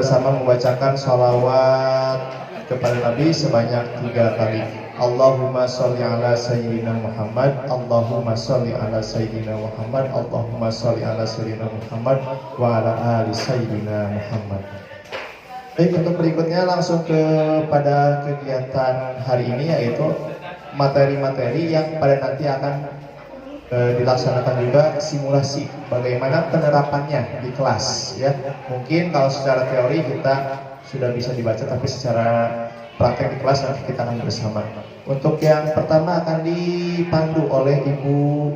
bersama membacakan sholawat kepada Nabi sebanyak 3 kali. Allahumma sholli ala sayyidina Muhammad, Allahumma sholli ala sayyidina Muhammad, Allahumma sholli ala sayyidina Muhammad wa ala ali sayyidina Muhammad. Baik, untuk berikutnya langsung kepada kegiatan hari ini, yaitu materi-materi yang pada nanti akan dilaksanakan juga simulasi bagaimana penerapannya di kelas ya. Mungkin kalau secara teori kita sudah bisa dibaca, tapi secara praktek di kelas nanti kita akan bersama. Untuk yang pertama akan dipandu oleh Ibu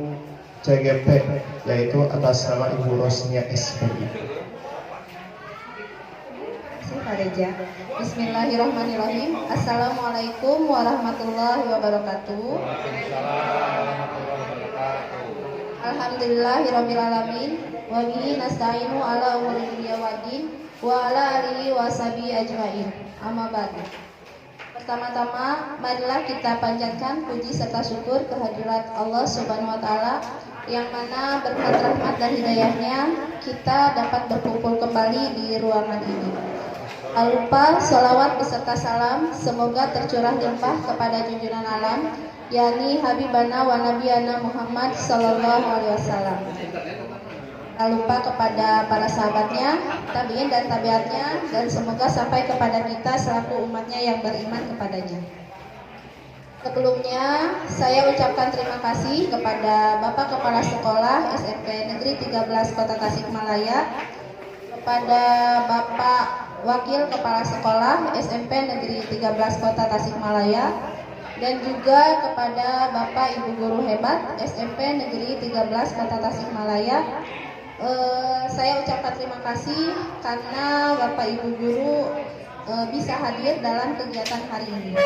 CGP, yaitu atas nama Ibu Rosnia SPI. Bismillahirrahmanirrahim. Assalamualaikum warahmatullahi wabarakatuh. Alhamdulillahirrabbilalamin. Wa bihi nasta'inu ala umuri dunya waddin wa ala alihi wa sahbihi ajmain. Amma ba'du. Pertama-tama, marilah kita panjatkan puji serta syukur kehadirat Allah Subhanahu wa taala yang mana berkat rahmat dan hidayahnya kita dapat berkumpul kembali di ruangan ini. Tak lupa sholawat beserta salam semoga tercurah limpah kepada junjungan alam, yakni Habibana wa Nabiyana Muhammad Sallallahu Alaihi Wasallam. Tak lupa kepada para sahabatnya, tabi'in dan tabiatnya, dan semoga sampai kepada kita selaku umatnya yang beriman kepadanya. Sebelumnya saya ucapkan terima kasih kepada Bapak Kepala Sekolah SMP Negeri 13 Kota Tasikmalaya, kepada Bapak Wakil Kepala Sekolah SMP Negeri 13 Kota Tasikmalaya, dan juga kepada Bapak Ibu Guru Hebat SMP Negeri 13 Kota Tasikmalaya. Saya ucapkan terima kasih karena Bapak Ibu Guru bisa hadir dalam kegiatan hari ini.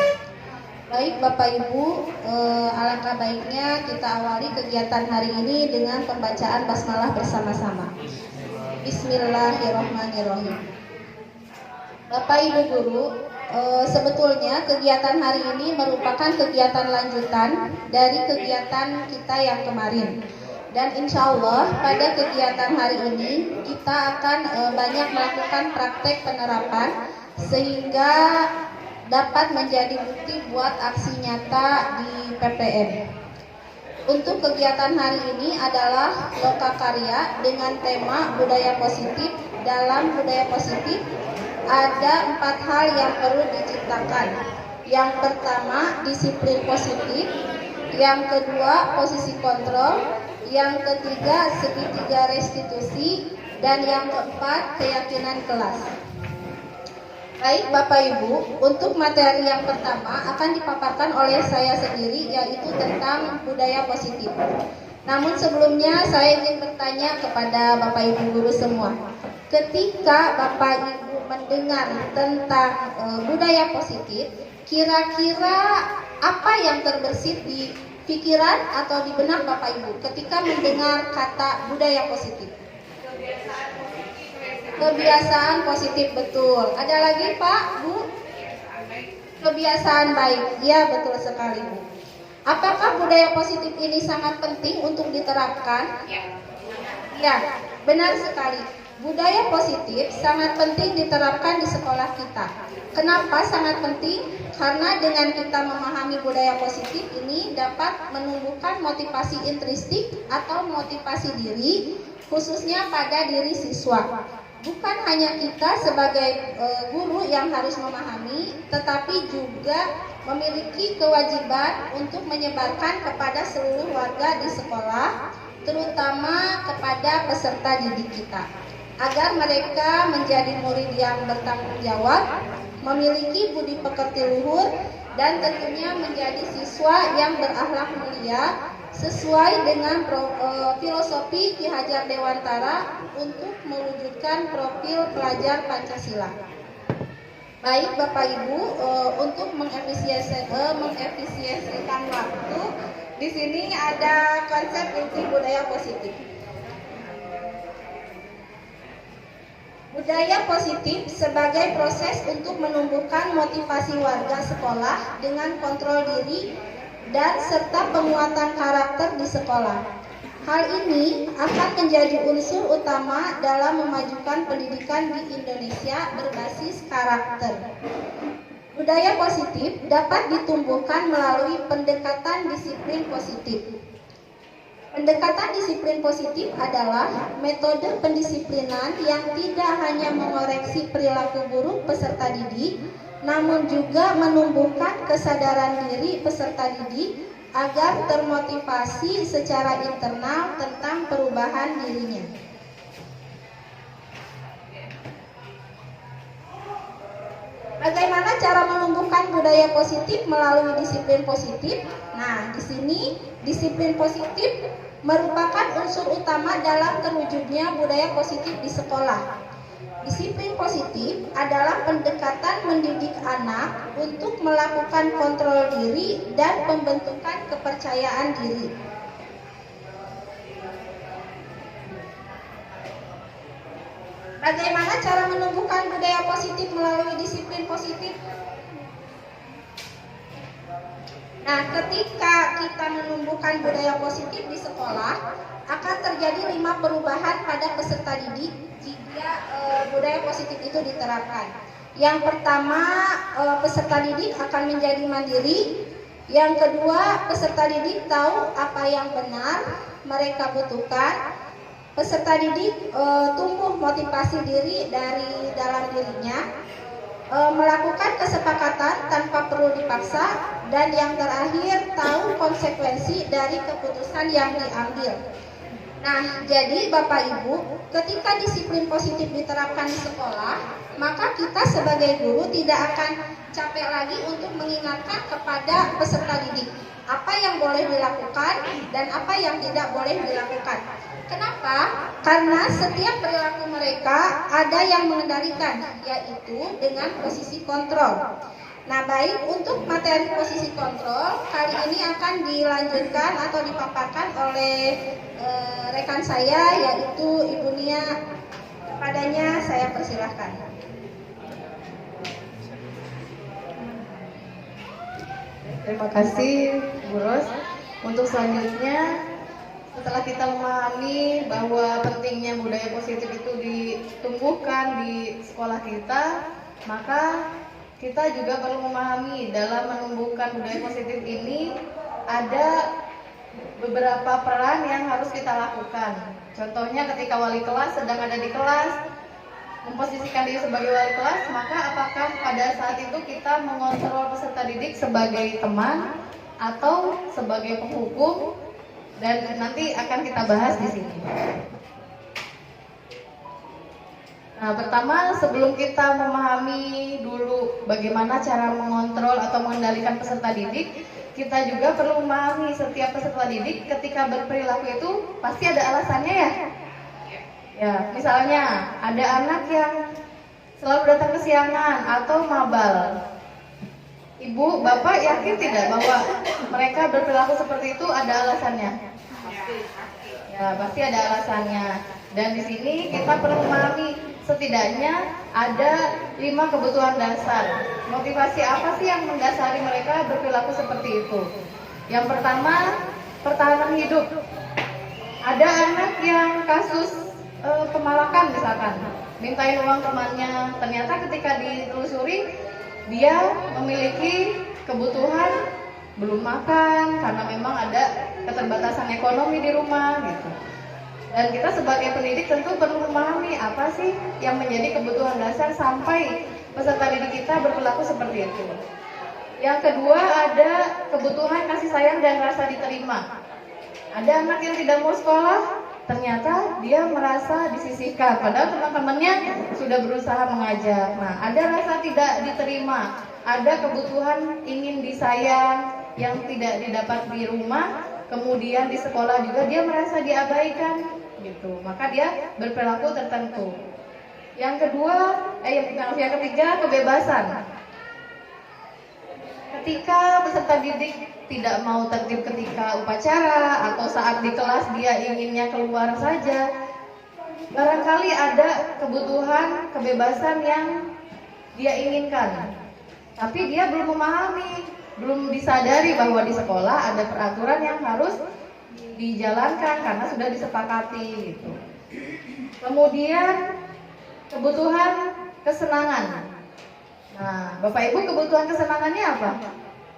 Baik Bapak Ibu, alangkah baiknya kita awali kegiatan hari ini dengan pembacaan basmalah bersama-sama. Bismillahirrahmanirrahim. Bapak Ibu Guru, sebetulnya kegiatan hari ini merupakan kegiatan lanjutan dari kegiatan kita yang kemarin. Dan insya Allah pada kegiatan hari ini kita akan banyak melakukan praktek penerapan sehingga dapat menjadi bukti buat aksi nyata di PPN. Untuk kegiatan hari ini adalah lokakarya dengan tema budaya positif. Dalam budaya positif ada 4 hal yang perlu diciptakan. Yang pertama, disiplin positif. Yang kedua, posisi kontrol. Yang ketiga, segitiga restitusi. Dan yang keempat, keyakinan kelas. Baik Bapak Ibu, untuk materi yang pertama akan dipaparkan oleh saya sendiri, yaitu tentang budaya positif. Namun sebelumnya saya ingin bertanya kepada Bapak Ibu Guru semua. Ketika Bapak Ibu mendengar tentang budaya positif, kira-kira apa yang terbersit di pikiran atau di benak Bapak Ibu ketika mendengar kata budaya positif? Kebiasaan positif, betul. Ada lagi Pak, Bu? Kebiasaan baik. Ya, betul sekali Bu. Apakah budaya positif ini sangat penting untuk diterapkan? Ya, benar sekali. Budaya positif sangat penting diterapkan di sekolah kita. Kenapa sangat penting? Karena dengan kita memahami budaya positif ini dapat menumbuhkan motivasi intrinsik atau motivasi diri, khususnya pada diri siswa. Bukan hanya kita sebagai guru yang harus memahami, tetapi juga memiliki kewajiban untuk menyebarkan kepada seluruh warga di sekolah, terutama kepada peserta didik kita, agar mereka menjadi murid yang bertanggung jawab, memiliki budi pekerti luhur, dan tentunya menjadi siswa yang berakhlak mulia sesuai dengan filosofi Ki Hajar Dewantara untuk mewujudkan profil pelajar Pancasila. Baik Bapak Ibu, untuk mengefisiensikan waktu, di sini ada konsep inti budaya positif. Budaya positif sebagai proses untuk menumbuhkan motivasi warga sekolah dengan kontrol diri dan serta penguatan karakter di sekolah. Hal ini akan menjadi unsur utama dalam memajukan pendidikan di Indonesia berbasis karakter. Budaya positif dapat ditumbuhkan melalui pendekatan disiplin positif. Pendekatan disiplin positif adalah metode pendisiplinan yang tidak hanya mengoreksi perilaku buruk peserta didik, namun juga menumbuhkan kesadaran diri peserta didik agar termotivasi secara internal tentang perubahan dirinya. Bagaimana cara menumbuhkan budaya positif melalui disiplin positif? Nah, di sini disiplin positif merupakan unsur utama dalam terwujudnya budaya positif di sekolah. Disiplin positif adalah pendekatan mendidik anak untuk melakukan kontrol diri dan pembentukan kepercayaan diri. Bagaimana cara menumbuhkan budaya positif melalui disiplin positif? Nah, ketika kita menumbuhkan budaya positif di sekolah, akan terjadi 5 perubahan pada peserta didik jika budaya positif itu diterapkan. Yang pertama, peserta didik akan menjadi mandiri. Yang kedua, peserta didik tahu apa yang benar mereka butuhkan. Peserta didik tumbuh motivasi diri dari dalam dirinya. Melakukan kesepakatan tanpa perlu dipaksa, dan yang terakhir tahu konsekuensi dari keputusan yang diambil. Nah, jadi Bapak Ibu, ketika disiplin positif diterapkan di sekolah, maka kita sebagai guru tidak akan capek lagi untuk mengingatkan kepada peserta didik apa yang boleh dilakukan dan apa yang tidak boleh dilakukan. Kenapa? Karena setiap perilaku mereka ada yang mengendalikan, yaitu dengan posisi kontrol. Nah, baik, untuk materi posisi kontrol kali ini akan dilanjutkan atau dipaparkan oleh rekan saya, yaitu Ibu Nia. Kepadanya saya persilahkan. Terima kasih, Bu Ros. Untuk selanjutnya, setelah kita memahami bahwa pentingnya budaya positif itu ditumbuhkan di sekolah kita, maka kita juga perlu memahami dalam menumbuhkan budaya positif ini ada beberapa peran yang harus kita lakukan. Contohnya ketika wali kelas sedang ada di kelas, memposisikan diri sebagai wali kelas, maka apakah pada saat itu kita mengontrol peserta didik sebagai teman atau sebagai penghukum? Dan nanti akan kita bahas di sini. Nah, pertama sebelum kita memahami dulu bagaimana cara mengontrol atau mengendalikan peserta didik, kita juga perlu memahami setiap peserta didik ketika berperilaku itu pasti ada alasannya ya. Ya, misalnya ada anak yang selalu datang kesiangan atau mabal. Ibu, Bapak yakin tidak bahwa mereka berperilaku seperti itu ada alasannya? Ya, pasti ada alasannya. Dan di sini kita perlu memahami setidaknya ada 5 kebutuhan dasar. Motivasi apa sih yang mendasari mereka berperilaku seperti itu? Yang pertama, pertahanan hidup. Ada anak yang kasus pemalakan misalkan, mintain uang temannya, ternyata ketika ditelusuri dia memiliki kebutuhan belum makan karena memang ada keterbatasan ekonomi di rumah gitu. Dan kita sebagai pendidik tentu perlu memahami apa sih yang menjadi kebutuhan dasar sampai peserta didik kita berperilaku seperti itu. Yang kedua, ada kebutuhan kasih sayang dan rasa diterima. Ada anak yang tidak mau sekolah, ternyata dia merasa disisihkan, padahal teman-temannya sudah berusaha mengajar. Nah, ada rasa tidak diterima, ada kebutuhan ingin disayang yang tidak didapat di rumah, kemudian di sekolah juga dia merasa diabaikan, gitu. Maka dia berperilaku tertentu. Yang ketiga, kebebasan. Ketika peserta didik tidak mau tertib ketika upacara atau saat di kelas dia inginnya keluar saja, barangkali ada kebutuhan kebebasan yang dia inginkan, tapi dia belum memahami, belum disadari bahwa di sekolah ada peraturan yang harus dijalankan karena sudah disepakati gitu. Kemudian kebutuhan kesenangan. Nah, Bapak Ibu kebutuhan kesenangannya apa?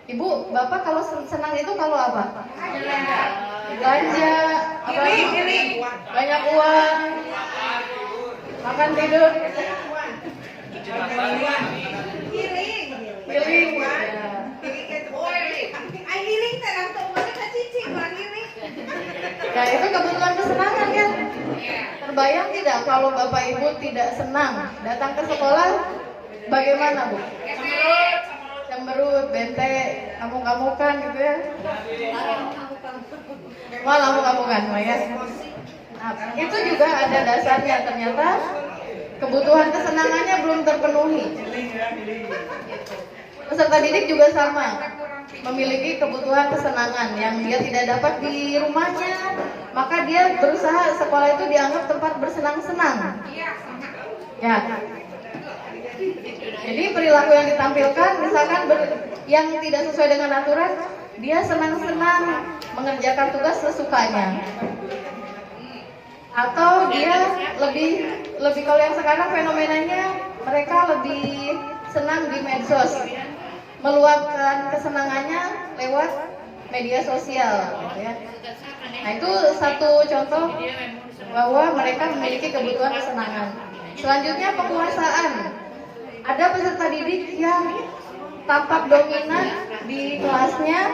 Ibu, Bapak kalau senang itu kalau apa? Belanja, apa? Banyak uang, makan tidur, healing. Ya itu kebutuhan kesenangan kan? Terbayang tidak kalau Bapak Ibu tidak senang datang ke sekolah, bagaimana Bu? Cemberut, bete, ngamuk-ngamukan gitu ya? Wah, ngamuk-ngamukan ya. Nah, itu juga ada dasarnya, ternyata kebutuhan kesenangannya belum terpenuhi. Peserta didik juga sama, memiliki kebutuhan kesenangan yang dia tidak dapat di rumahnya, maka dia berusaha sekolah itu dianggap tempat bersenang-senang. Ya. Jadi perilaku yang ditampilkan, misalkan yang tidak sesuai dengan aturan, dia senang-senang mengerjakan tugas sesukanya. Atau dia lebih kalau yang sekarang fenomenanya mereka lebih senang di medsos, meluapkan kesenangannya lewat media sosial, gitu ya. Nah itu satu contoh bahwa mereka memiliki kebutuhan kesenangan. Selanjutnya penguasaan. Ada peserta didik yang tampak dominan di kelasnya,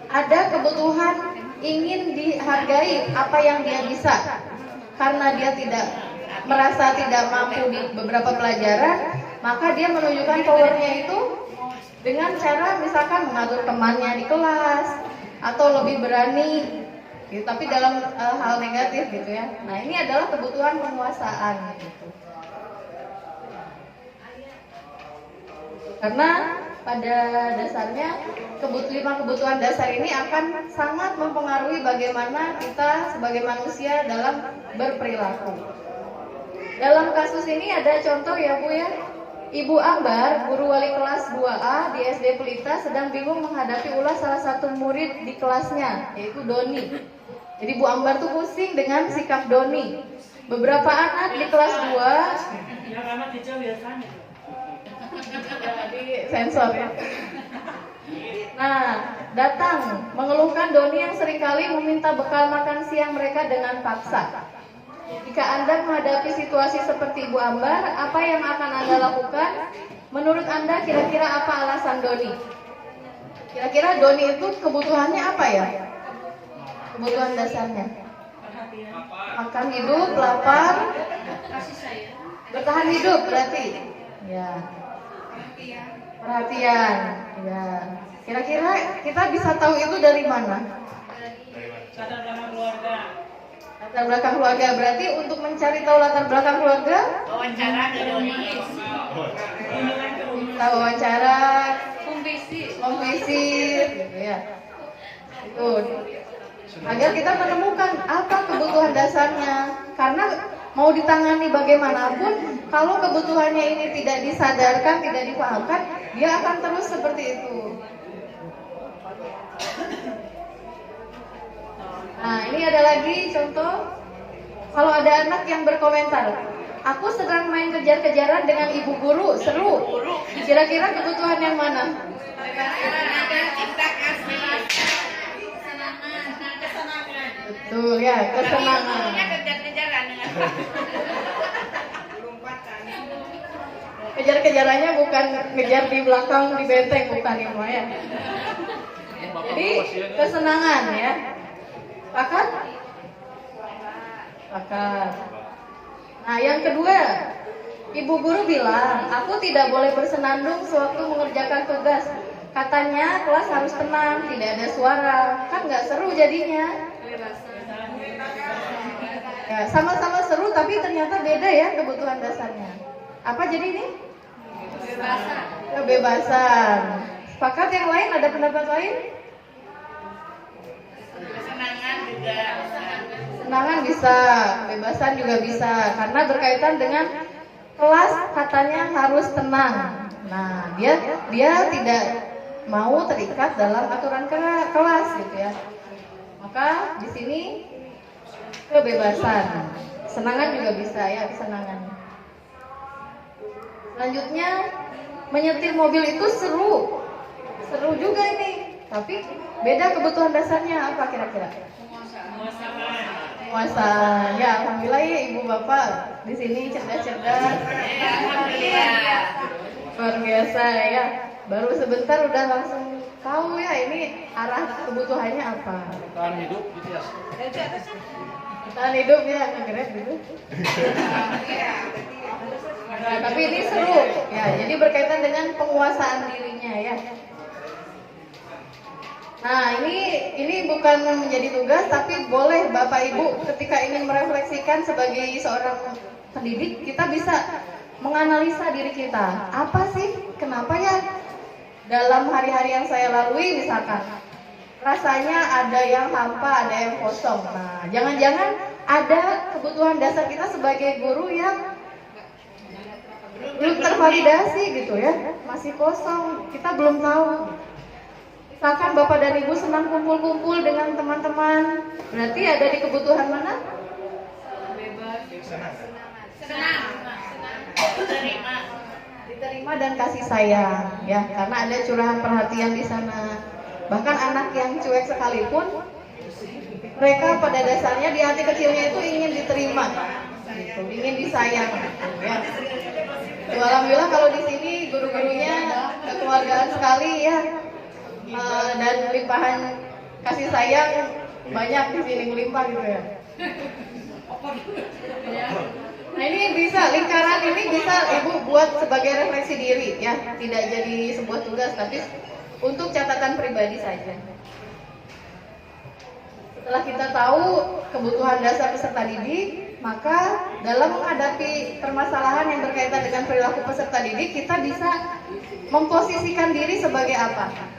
ada kebutuhan ingin dihargai apa yang dia bisa, karena dia merasa tidak mampu di beberapa pelajaran, maka dia menunjukkan powernya itu dengan cara misalkan mengatur temannya di kelas atau lebih berani gitu, tapi dalam hal negatif gitu ya. Nah ini adalah kebutuhan penguasaan gitu. Karena pada dasarnya lima kebutuhan dasar ini akan sangat mempengaruhi bagaimana kita sebagai manusia dalam berperilaku. Dalam kasus ini ada contoh ya Bu ya. Ibu Ambar, guru wali kelas 2A di SD Pelita, sedang bingung menghadapi ulas salah satu murid di kelasnya, yaitu Doni. Jadi Bu Ambar tuh pusing dengan sikap Doni. Beberapa anak di kelas 2 di sensor ya. Nah, datang mengeluhkan Doni yang seringkali meminta bekal makan siang mereka dengan paksa. Jika Anda menghadapi situasi seperti Ibu Ambar, apa yang akan Anda lakukan? Menurut Anda kira-kira apa alasan Doni? Kira-kira Doni itu kebutuhannya apa ya? Kebutuhan dasarnya. Makan hidup, lapar, bertahan hidup berarti. Ya. Perhatian. Ya. Kira-kira kita bisa tahu itu dari mana? Latar belakang keluarga. Latar belakang keluarga berarti untuk mencari tahu latar belakang keluarga? Wawancara ke Doni. Kita wawancara, konfisir, gitu ya. Itu agar kita menemukan apa kebutuhan dasarnya. Karena mau ditangani bagaimanapun, kalau kebutuhannya ini tidak disadarkan, tidak dipahamkan, dia akan terus seperti itu. Nah, ini ada lagi contoh. Kalau ada anak yang berkomentar, aku sedang main kejar-kejaran dengan ibu guru, seru. Kira-kira kebutuhan yang mana? Betul ya, kesenangan. Kejar-kejarannya bukan ngejar di belakang di benteng, bukan ya. Jadi kesenangan ya. Sepakat? Sepakat. Nah yang kedua, ibu guru bilang, aku tidak boleh bersenandung sewaktu mengerjakan tugas. Katanya kelas harus tenang, tidak ada suara. Kan nggak seru jadinya. Ya, sama-sama seru tapi ternyata beda ya kebutuhan dasarnya. Apa jadi ini? Kebebasan. Sepakat yang lain, ada pendapat lain? Kesenangan juga. Kesenangan bisa, kebebasan juga bisa, karena berkaitan dengan kelas katanya harus tenang. Nah, dia tidak mau terikat dalam aturan kelas gitu ya. Maka di sini kebebasan. Kesenangan juga bisa ya, kesenangan. Selanjutnya, menyetir mobil itu seru. Seru juga ini. Tapi beda kebutuhan dasarnya apa kira-kira? Penguasaan. Ya, alhamdulillah ya ibu bapak di sini cerdas-cerdas. Luar biasa ya. Baru sebentar udah langsung tahu ya ini arah kebutuhannya apa. Tahan hidup gitu ya. Tahan hidup ya, nge-grab gitu. Nah, tapi ini seru ya. Jadi berkaitan dengan penguasaan dirinya ya. Nah, ini bukan menjadi tugas, tapi boleh Bapak Ibu ketika ingin merefleksikan sebagai seorang pendidik, kita bisa menganalisa diri kita. Apa sih? Kenapa ya dalam hari-hari yang saya lalui misalkan rasanya ada yang hampa, ada yang kosong. Nah, jangan-jangan ada kebutuhan dasar kita sebagai guru yang belum tervalidasi gitu ya, masih kosong. Kita belum tahu. Misalkan Bapak dan Ibu senang kumpul-kumpul dengan teman-teman, berarti ada di kebutuhan mana? Diterima dan kasih sayang, ya, karena ada curahan perhatian di sana. Bahkan anak yang cuek sekalipun, mereka pada dasarnya di hati kecilnya itu ingin diterima, gitu, ingin disayang, ya. Alhamdulillah kalau di sini guru-gurunya kekeluargaan sekali ya. Dan limpahan kasih sayang banyak di sini melimpah gitu ya. Nah ini bisa, lingkaran ini bisa Ibu buat sebagai refleksi diri ya, tidak jadi sebuah tugas tapi untuk catatan pribadi saja. Setelah kita tahu kebutuhan dasar peserta didik, maka dalam menghadapi permasalahan yang berkaitan dengan perilaku peserta didik, kita bisa memposisikan diri sebagai apa?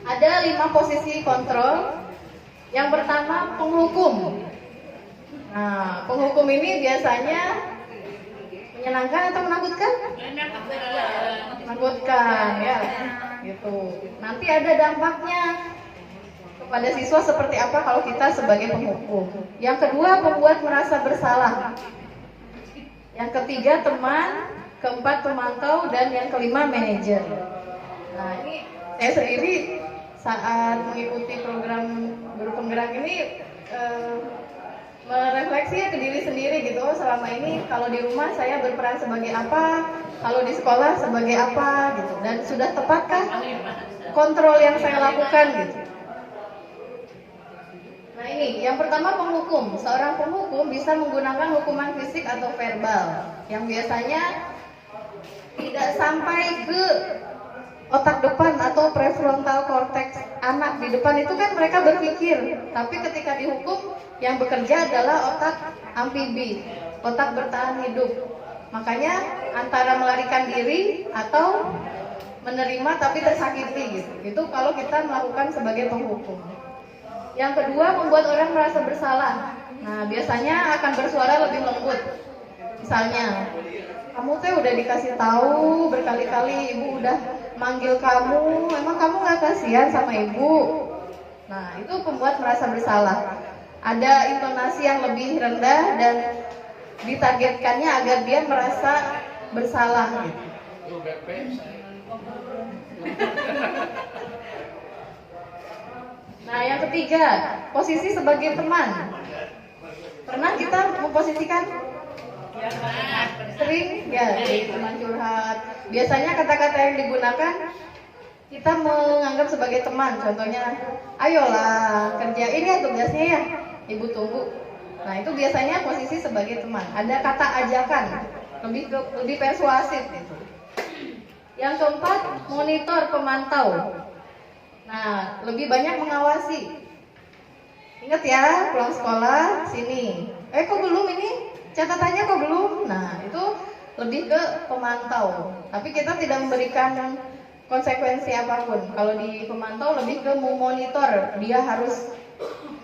Ada 5 posisi kontrol. Yang pertama, penghukum. Nah, penghukum ini biasanya menyenangkan atau menakutkan? Menakutkan, ya. Gitu. Nanti ada dampaknya kepada siswa seperti apa kalau kita sebagai penghukum. Yang kedua, membuat merasa bersalah. Yang ketiga, teman. Keempat, pemantau. Dan yang kelima, manajer. Nah, ini saya sendiri saat mengikuti program guru penggerak ini merefleksi ya ke diri sendiri gitu. Selama ini kalau di rumah saya berperan sebagai apa, kalau di sekolah sebagai apa gitu, dan sudah tepatkah kontrol yang saya lakukan gitu. Nah ini yang pertama, penghukum. Seorang penghukum bisa menggunakan hukuman fisik atau verbal yang biasanya tidak sampai ke otak depan atau prefrontal cortex anak. Di depan itu kan mereka berpikir, tapi ketika dihukum yang bekerja adalah otak amfibi, otak bertahan hidup. Makanya antara melarikan diri atau menerima tapi tersakiti gitu. Itu kalau kita melakukan sebagai penghukum. Yang kedua, membuat orang merasa bersalah. Nah, biasanya akan bersuara lebih lembut. Misalnya, kamu teh udah dikasih tahu berkali-kali, ibu udah manggil kamu, emang kamu nggak kasihan sama ibu? Nah, itu pembuat merasa bersalah. Ada intonasi yang lebih rendah dan ditargetkannya agar dia merasa bersalah. Nah, yang ketiga, posisi sebagai teman. Pernah kita memposisikan? Sering ya, jadi teman curhat. Biasanya kata-kata yang digunakan kita menganggap sebagai teman. Contohnya, ayolah kerjain ya tugasnya ya, ibu tunggu. Nah itu biasanya posisi sebagai teman. Ada kata ajakan, lebih persuasif gitu. Yang keempat, monitor, pemantau. Nah lebih banyak mengawasi. Ingat ya, pulang sekolah sini. Kok belum ini? Catatannya kok belum? Nah itu lebih ke pemantau. Tapi kita tidak memberikan konsekuensi apapun. Kalau di pemantau lebih ke memonitor. Dia harus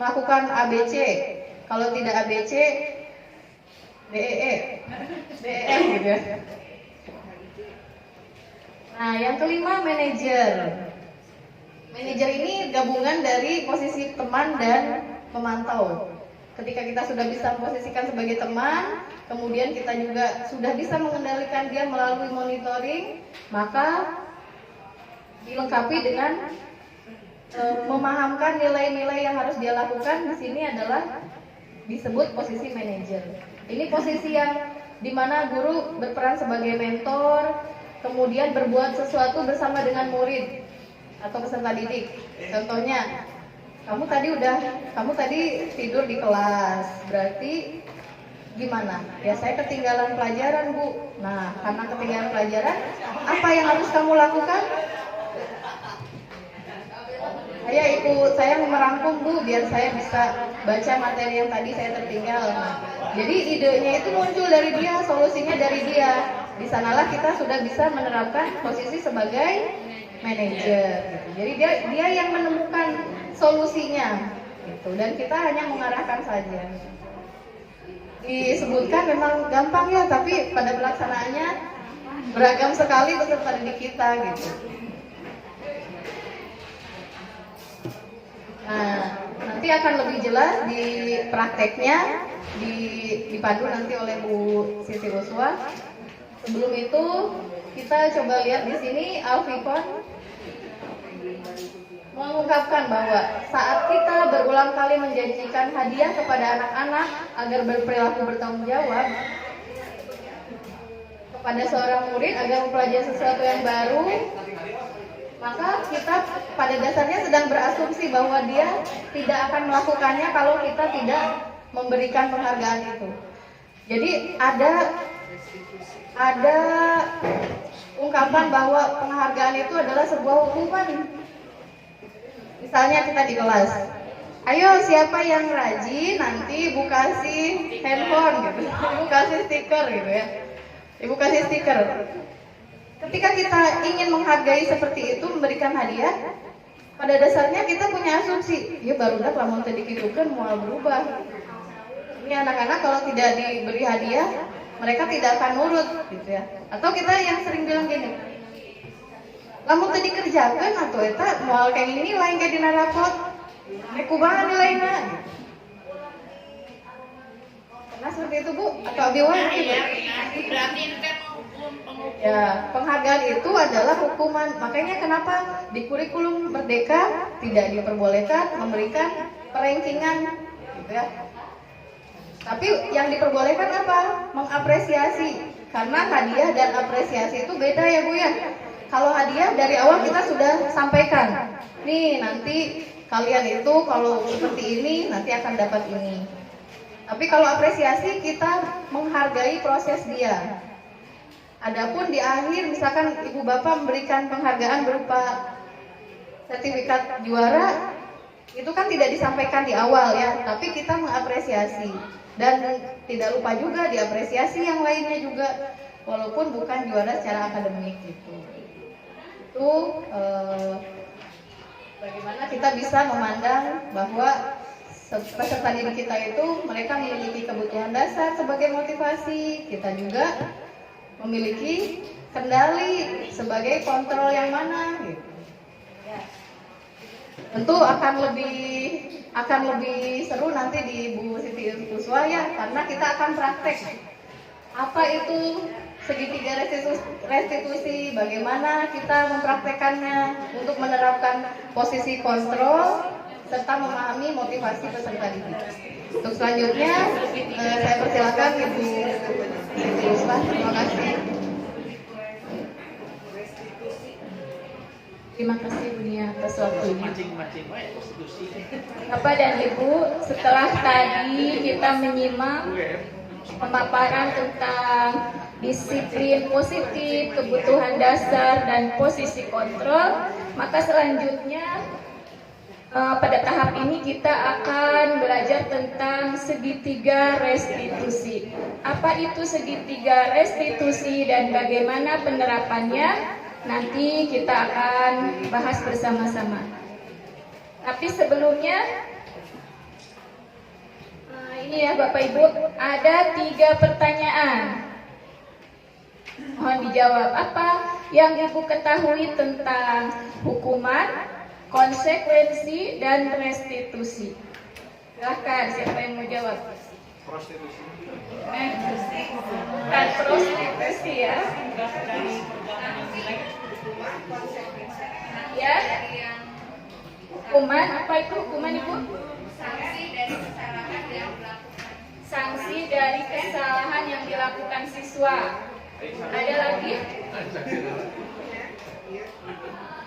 melakukan ABC. Kalau tidak ABC, DEE, DEF gitu ya. Nah yang kelima, manajer. Manajer ini gabungan dari posisi teman dan pemantau. Ketika kita sudah bisa memposisikan sebagai teman, kemudian kita juga sudah bisa mengendalikan dia melalui monitoring, maka dilengkapi dengan memahamkan nilai-nilai yang harus dia lakukan. Di sini adalah disebut posisi manajer. Ini posisi yang dimana guru berperan sebagai mentor, kemudian berbuat sesuatu bersama dengan murid atau peserta didik. Contohnya, kamu tadi tidur di kelas, berarti gimana? Ya saya ketinggalan pelajaran, Bu. Nah, karena ketinggalan pelajaran, apa yang harus kamu lakukan? Saya merangkum, Bu, biar saya bisa baca materi yang tadi saya tertinggal. Nah, jadi idenya itu muncul dari dia, solusinya dari dia. Di sanalah kita sudah bisa menerapkan posisi sebagai manajer. Gitu. Jadi dia yang menemukan solusinya, gitu. Dan kita hanya mengarahkan saja. Disebutkan memang gampang ya, tapi pada pelaksanaannya beragam sekali peserta didik kita, gitu. Nah, nanti akan lebih jelas di prakteknya, dipandu nanti oleh Bu Siti Uswa. Sebelum itu kita coba lihat di sini Alfikon mengungkapkan bahwa saat kita berulang kali menjanjikan hadiah kepada anak-anak agar berperilaku bertanggung jawab, kepada seorang murid agar mempelajari sesuatu yang baru, maka kita pada dasarnya sedang berasumsi bahwa dia tidak akan melakukannya kalau kita tidak memberikan penghargaan itu. Jadi ada ungkapan bahwa penghargaan itu adalah sebuah hukuman. Misalnya kita di kelas, ayo siapa yang rajin nanti Ibu kasih handphone gitu, Ibu kasih stiker gitu ya, Ibu kasih stiker. Ketika kita ingin menghargai seperti itu, memberikan hadiah, pada dasarnya kita punya asumsi, ya barudak lamun tadi gitu kan mau berubah. Ini anak-anak kalau tidak diberi hadiah, mereka tidak akan nurut, gitu ya. Atau kita yang sering bilang gini, lamun tadi kerjakan atau eta mau kayak ini lain kayak dina rapot, kumaha nilainya. Pernah seperti itu, Bu? Atau Abiwan gitu? Berarti itu kan hukum penghukum. Ya, penghargaan itu adalah hukuman. Makanya kenapa di kurikulum Merdeka tidak diperbolehkan memberikan perankingan, gitu ya. Tapi yang diperbolehkan apa? Mengapresiasi. Karena hadiah dan apresiasi itu beda ya, Bu ya. Kalau hadiah dari awal kita sudah sampaikan. Nih, nanti kalian itu kalau seperti ini nanti akan dapat ini. Tapi kalau apresiasi kita menghargai proses dia. Adapun di akhir misalkan ibu bapak memberikan penghargaan berupa sertifikat juara, itu kan tidak disampaikan di awal ya, tapi kita mengapresiasi. Dan tidak lupa juga diapresiasi yang lainnya juga, walaupun bukan juara secara akademik gitu. Itu bagaimana kita bisa memandang bahwa peserta didik kita itu mereka memiliki kebutuhan dasar sebagai motivasi, kita juga memiliki kendali sebagai kontrol yang mana gitu. Ya. Tentu akan lebih seru nanti di Bu Siti Uswa ya, karena kita akan praktek apa itu segitiga restitusi, bagaimana kita mempraktekannya untuk menerapkan posisi kontrol serta memahami motivasi peserta didik. Untuk selanjutnya saya persilakan Ibu Siti Uswa. Terima kasih. Terima kasih Bu Nia atas waktunya. Bapak dan Ibu, setelah tadi kita menyimak pemaparan tentang disiplin positif, kebutuhan dasar, dan posisi kontrol, maka selanjutnya pada tahap ini kita akan belajar tentang segitiga restitusi. Apa itu segitiga restitusi dan bagaimana penerapannya? Nanti kita akan bahas bersama-sama. Tapi sebelumnya, ini ya Bapak Ibu, ada 3 pertanyaan. Mohon dijawab. Apa yang Ibu ketahui tentang hukuman, konsekuensi dan restitusi. Silahkan, siapa yang mau jawab? Prostitusi. Bukan prostitusi ya. Ya. Hukuman, apa itu hukuman Ibu? Sanksi dari kesalahan yang dilakukan siswa. Ada lagi?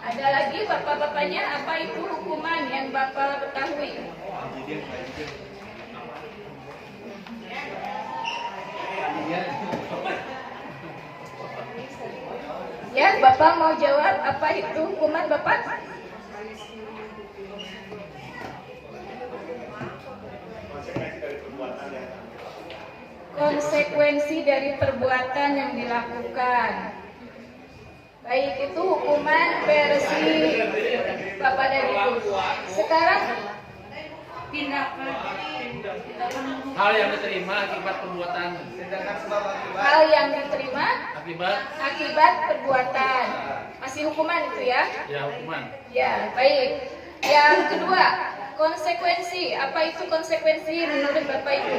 Ada lagi bapak-bapaknya, apa itu hukuman yang bapak ketahui? Ya, bapak mau jawab apa itu hukuman bapak? Konsekuensi dari perbuatan yang dilakukan. Baik, itu hukuman versi Bapak dan Ibu. Sekarang tindakan Hal yang diterima akibat perbuatan. hal yang diterima akibat perbuatan. Masih hukuman itu ya? Ya, hukuman. Ya, baik. Yang kedua, konsekuensi. Apa itu konsekuensi menurut Bapak Ibu?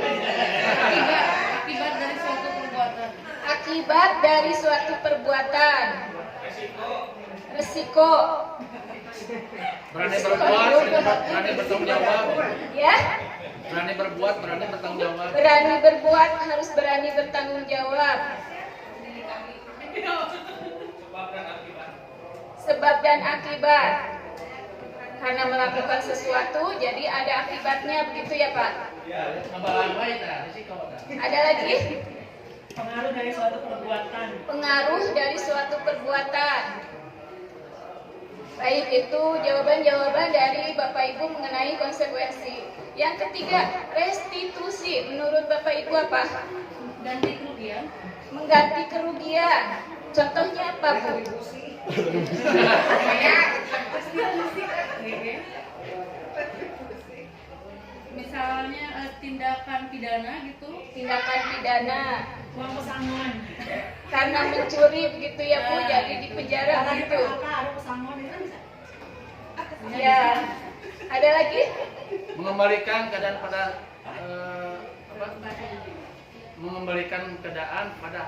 akibat dari suatu perbuatan. Akibat dari suatu perbuatan. Resiko. Berani berbuat, berani bertanggung jawab. Ya, Berani berbuat, berani bertanggung jawab. berani berbuat harus berani bertanggung jawab. Sebab dan akibat. Karena melakukan sesuatu, jadi ada akibatnya, begitu ya Pak? Ada lagi? Pengaruh dari suatu perbuatan. Pengaruh dari suatu perbuatan. Baik, itu jawaban-jawaban dari Bapak Ibu mengenai konsekuensi. Yang ketiga, restitusi. Menurut Bapak Ibu apa? Ganti kerugian. Mengganti kerugian. Contohnya apa, Bu? Misalnya tindakan pidana gitu. Tindakan pidana. Uang pesangon. Karena mencuri begitu ya Bu, jadi di penjara gitu. Ada pesangon itu bisa. Ya. Ada lagi? Mengembalikan keadaan pada mengembalikan keadaan pada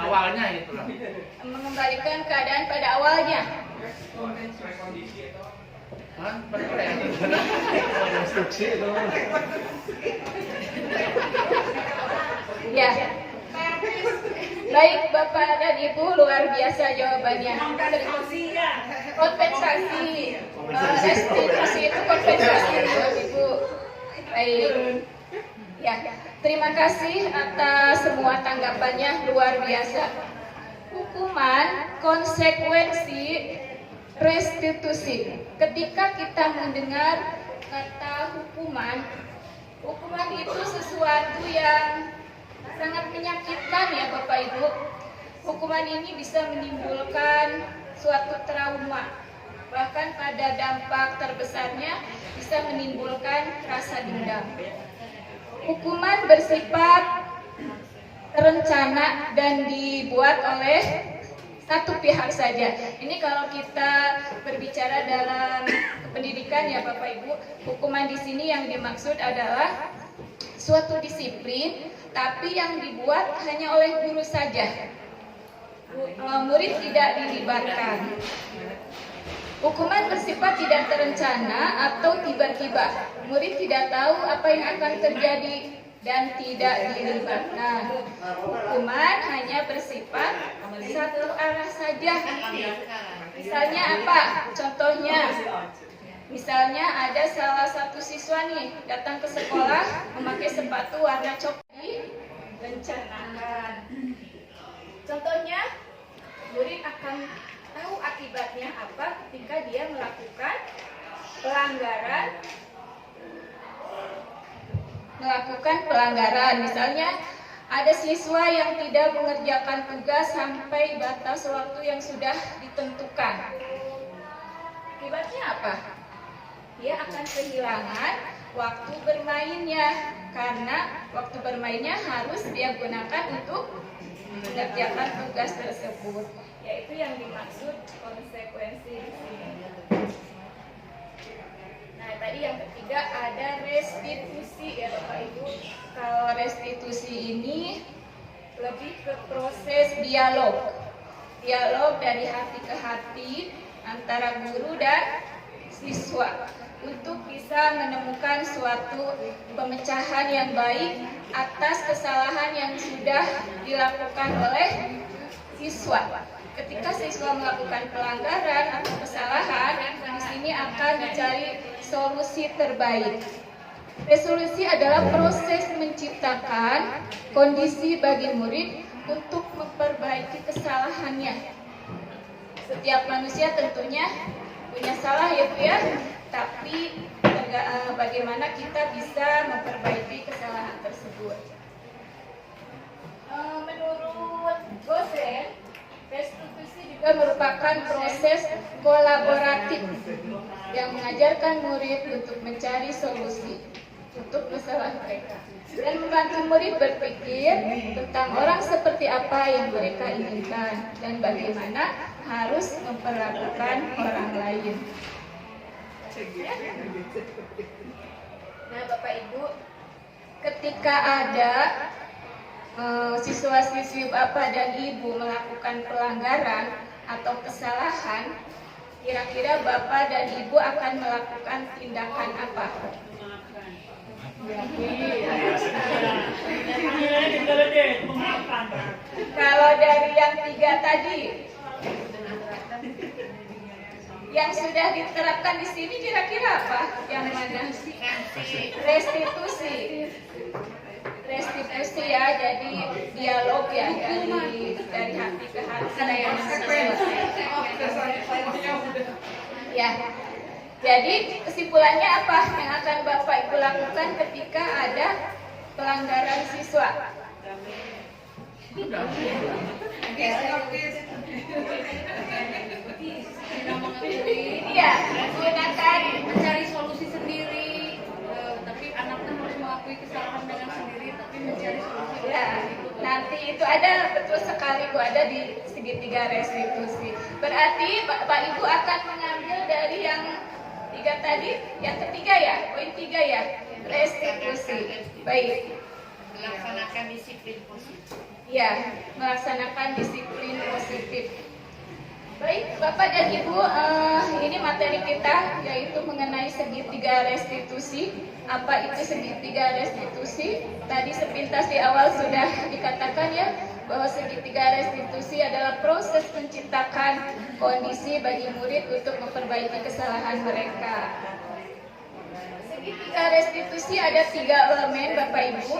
awalnya gitu lah. Mengembalikan keadaan pada awalnya. Hah? Betul ya? Ya. Baik Bapak dan Ibu, luar biasa jawabannya. Kompensasi. Restitusi itu kompensasi Ibu. Baik. Ya, terima kasih atas semua tanggapannya, luar biasa. Hukuman, konsekuensi, restitusi. Ketika kita mendengar kata hukuman, hukuman itu sesuatu yang sangat menyakitkan ya Bapak Ibu. Hukuman ini bisa menimbulkan suatu trauma. Bahkan pada dampak terbesarnya bisa menimbulkan rasa dendam. Hukuman bersifat terencana dan dibuat oleh satu pihak saja. Ini kalau kita berbicara dalam pendidikan ya Bapak Ibu, hukuman di sini yang dimaksud adalah suatu disiplin, tapi yang dibuat hanya oleh guru saja. Murid tidak dilibatkan. Hukuman bersifat tidak terencana atau tiba-tiba. Murid tidak tahu apa yang akan terjadi dan tidak dilibatkan. Hukuman hanya bersifat satu arah saja. Misalnya apa? Contohnya, misalnya ada salah satu siswa nih datang ke sekolah memakai sepatu warna coklat, direncanakan. Contohnya, murid akan tahu akibatnya apa ketika dia melakukan pelanggaran. Misalnya ada siswa yang tidak mengerjakan tugas sampai batas waktu yang sudah ditentukan. Akibatnya apa? Dia akan kehilangan waktu bermainnya, karena waktu bermainnya harus dia gunakan untuk mengerjakan tugas tersebut. Yaitu yang dimaksud konsekuensi di sini. Nah, tadi yang ketiga ada restitusi ya Bapak Ibu. Kalau restitusi ini lebih ke proses dialog. Dialog dari hati ke hati antara guru dan siswa untuk bisa menemukan suatu pemecahan yang baik atas kesalahan yang sudah dilakukan oleh siswa. Ketika siswa melakukan pelanggaran atau kesalahan, di sini akan mencari solusi terbaik. Resolusi adalah proses menciptakan kondisi bagi murid untuk memperbaiki kesalahannya. Setiap manusia tentunya punya salah ya Bu ya, tapi bagaimana kita bisa memperbaiki kesalahan tersebut. Menurut Gosen, restitusi juga merupakan proses kolaboratif yang mengajarkan murid untuk mencari solusi untuk masalah mereka dan membantu murid berpikir tentang orang seperti apa yang mereka inginkan dan bagaimana harus memperlakukan orang lain. Nah, Bapak Ibu, ketika ada siswa-siswi Bapak dan Ibu melakukan pelanggaran atau kesalahan, kira-kira Bapak dan Ibu akan melakukan tindakan apa? Kalau dari yang 3 tadi, yang sudah diterapkan di sini kira-kira apa? Yang mana? Restitusi. Restitusi ya, jadi dialog ya dari hati ke hati. Ya. Jadi kesimpulannya apa yang akan Bapak Ibu lakukan ketika ada pelanggaran siswa? Iya, gunakan Mencari solusi sendiri, tapi anaknya harus mengakui kesalahan dengan sendiri, tapi mencari solusi. ya. Nanti itu ada betul sekali Bu, ada di segitiga restitusi. Berarti Bapak Ibu akan mengambil dari yang 3 tadi, yang ketiga ya, poin 3 ya, restitusi. Baik. Melaksanakan disiplin positif. Ya, melaksanakan disiplin positif. Baik, Bapak dan Ibu, ini materi kita yaitu mengenai segitiga restitusi. Apa itu segitiga restitusi? Tadi sepintas di awal sudah dikatakan ya, bahwa segitiga restitusi adalah proses menciptakan kondisi bagi murid untuk memperbaiki kesalahan mereka. Segitiga restitusi ada 3 elemen Bapak Ibu.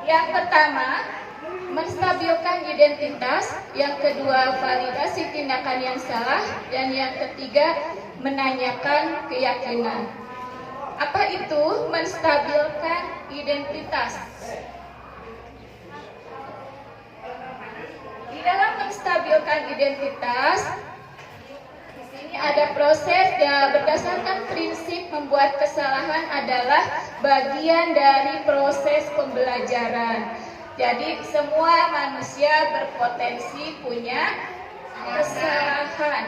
Yang pertama, menstabilkan identitas. Yang kedua, validasi tindakan yang salah. Dan yang ketiga, menanyakan keyakinan. Apa itu menstabilkan identitas? Di dalam menstabilkan identitas, di sini ada proses ya, berdasarkan prinsip membuat kesalahan adalah bagian dari proses pembelajaran. Jadi semua manusia berpotensi punya kesalahan.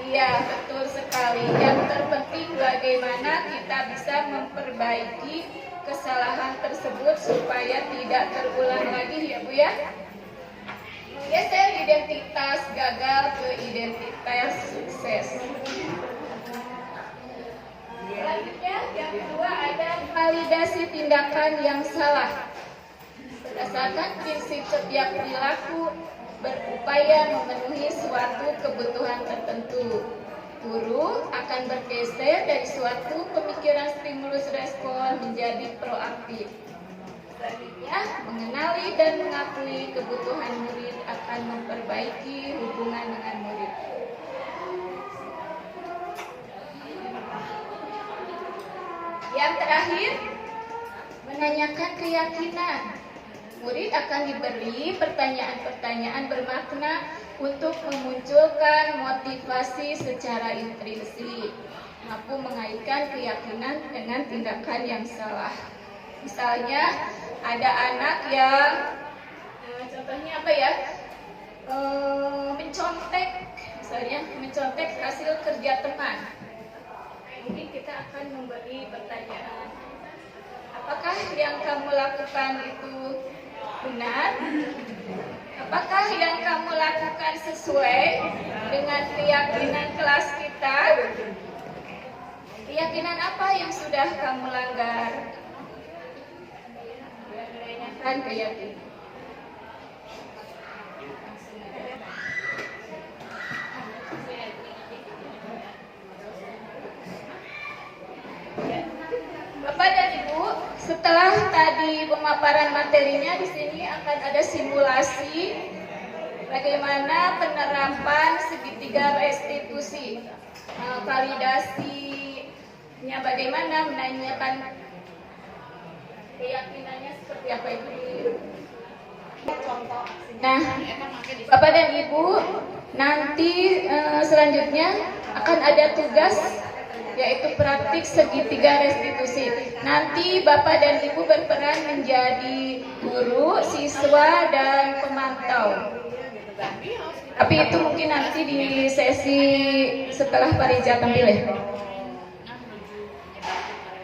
Iya, betul sekali. Yang terpenting bagaimana kita bisa memperbaiki kesalahan tersebut supaya tidak terulang lagi ya Bu ya. Geser identitas gagal ke identitas sukses. Selanjutnya yang kedua ada validasi tindakan yang salah. Berdasarkan prinsip setiap perilaku berupaya memenuhi suatu kebutuhan tertentu. Guru akan bergeser dari suatu pemikiran stimulus respon menjadi proaktif. Selanjutnya, mengenali dan mengakui kebutuhan murid akan memperbaiki hubungan dengan murid. Yang terakhir, menanyakan keyakinan. Murid akan diberi pertanyaan-pertanyaan bermakna untuk memunculkan motivasi secara intrinsik, mampu mengaitkan keyakinan dengan tindakan yang salah. Misalnya, ada anak yang contohnya apa ya, mencontek Misalnya mencontek hasil kerja teman. Mungkin kita akan memberi pertanyaan. Apakah yang kamu lakukan itu benar? Apakah yang kamu lakukan sesuai dengan keyakinan kelas kita? Keyakinan apa yang sudah kamu langgar? Kan keyakinan. Bapak dan Ibu, setelah tadi pemaparan materinya, di sini akan ada simulasi bagaimana penerapan segitiga restitusi. Validasinya bagaimana, menanyakan keyakinannya seperti apa itu. Nah, Bapak dan Ibu, nanti selanjutnya akan ada tugas yaitu praktik segitiga restitusi. Nanti Bapak dan Ibu berperan menjadi guru, siswa, dan pemantau. Tapi itu mungkin nanti di sesi setelah Pak Riza tampil ya.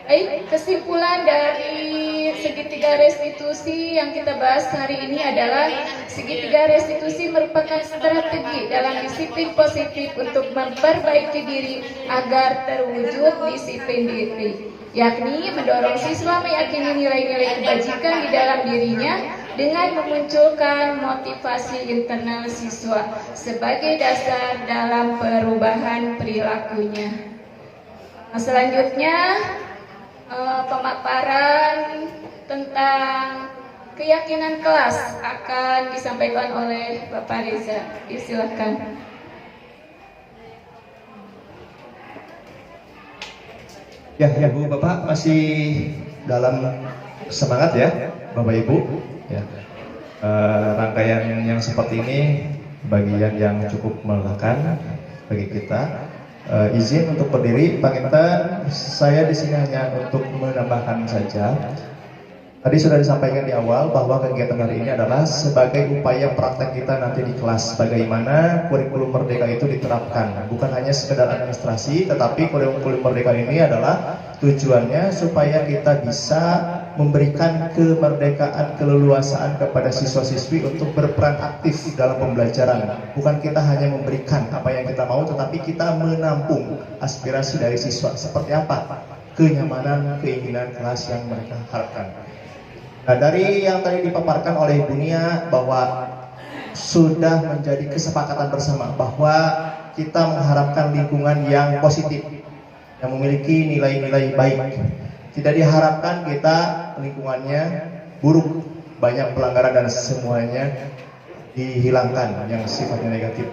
Baik, kesimpulan dari segitiga restitusi yang kita bahas hari ini adalah segitiga restitusi merupakan strategi dalam disiplin positif untuk memperbaiki diri agar terwujud disiplin diri, yakni mendorong siswa meyakini nilai-nilai kebajikan di dalam dirinya dengan memunculkan motivasi internal siswa sebagai dasar dalam perubahan perilakunya. Selanjutnya pemaparan tentang keyakinan kelas akan disampaikan oleh Bapak Riza. Silakan. Ya, Ibu Bapak masih dalam semangat ya, Bapak Ibu. Ya. Rangkaian yang seperti ini bagian yang cukup melelahkan bagi kita. Izin untuk berdiri, Panginten. Saya di sini hanya untuk menambahkan saja. Tadi sudah disampaikan di awal bahwa kegiatan hari ini adalah sebagai upaya praktek kita nanti di kelas, bagaimana kurikulum merdeka itu diterapkan. Bukan hanya sekedar administrasi, tetapi kurikulum merdeka ini adalah tujuannya supaya kita bisa memberikan kemerdekaan, keleluasaan kepada siswa-siswi untuk berperan aktif dalam pembelajaran. Bukan kita hanya memberikan apa yang kita mau, tetapi kita menampung aspirasi dari siswa. Seperti apa kenyamanan, keinginan kelas yang mereka harapkan. Nah, dari yang tadi dipaparkan oleh Ibu Nia bahwa sudah menjadi kesepakatan bersama bahwa kita mengharapkan lingkungan yang positif, yang memiliki nilai-nilai baik. Tidak diharapkan kita lingkungannya buruk, banyak pelanggaran dan semuanya dihilangkan yang sifatnya negatif.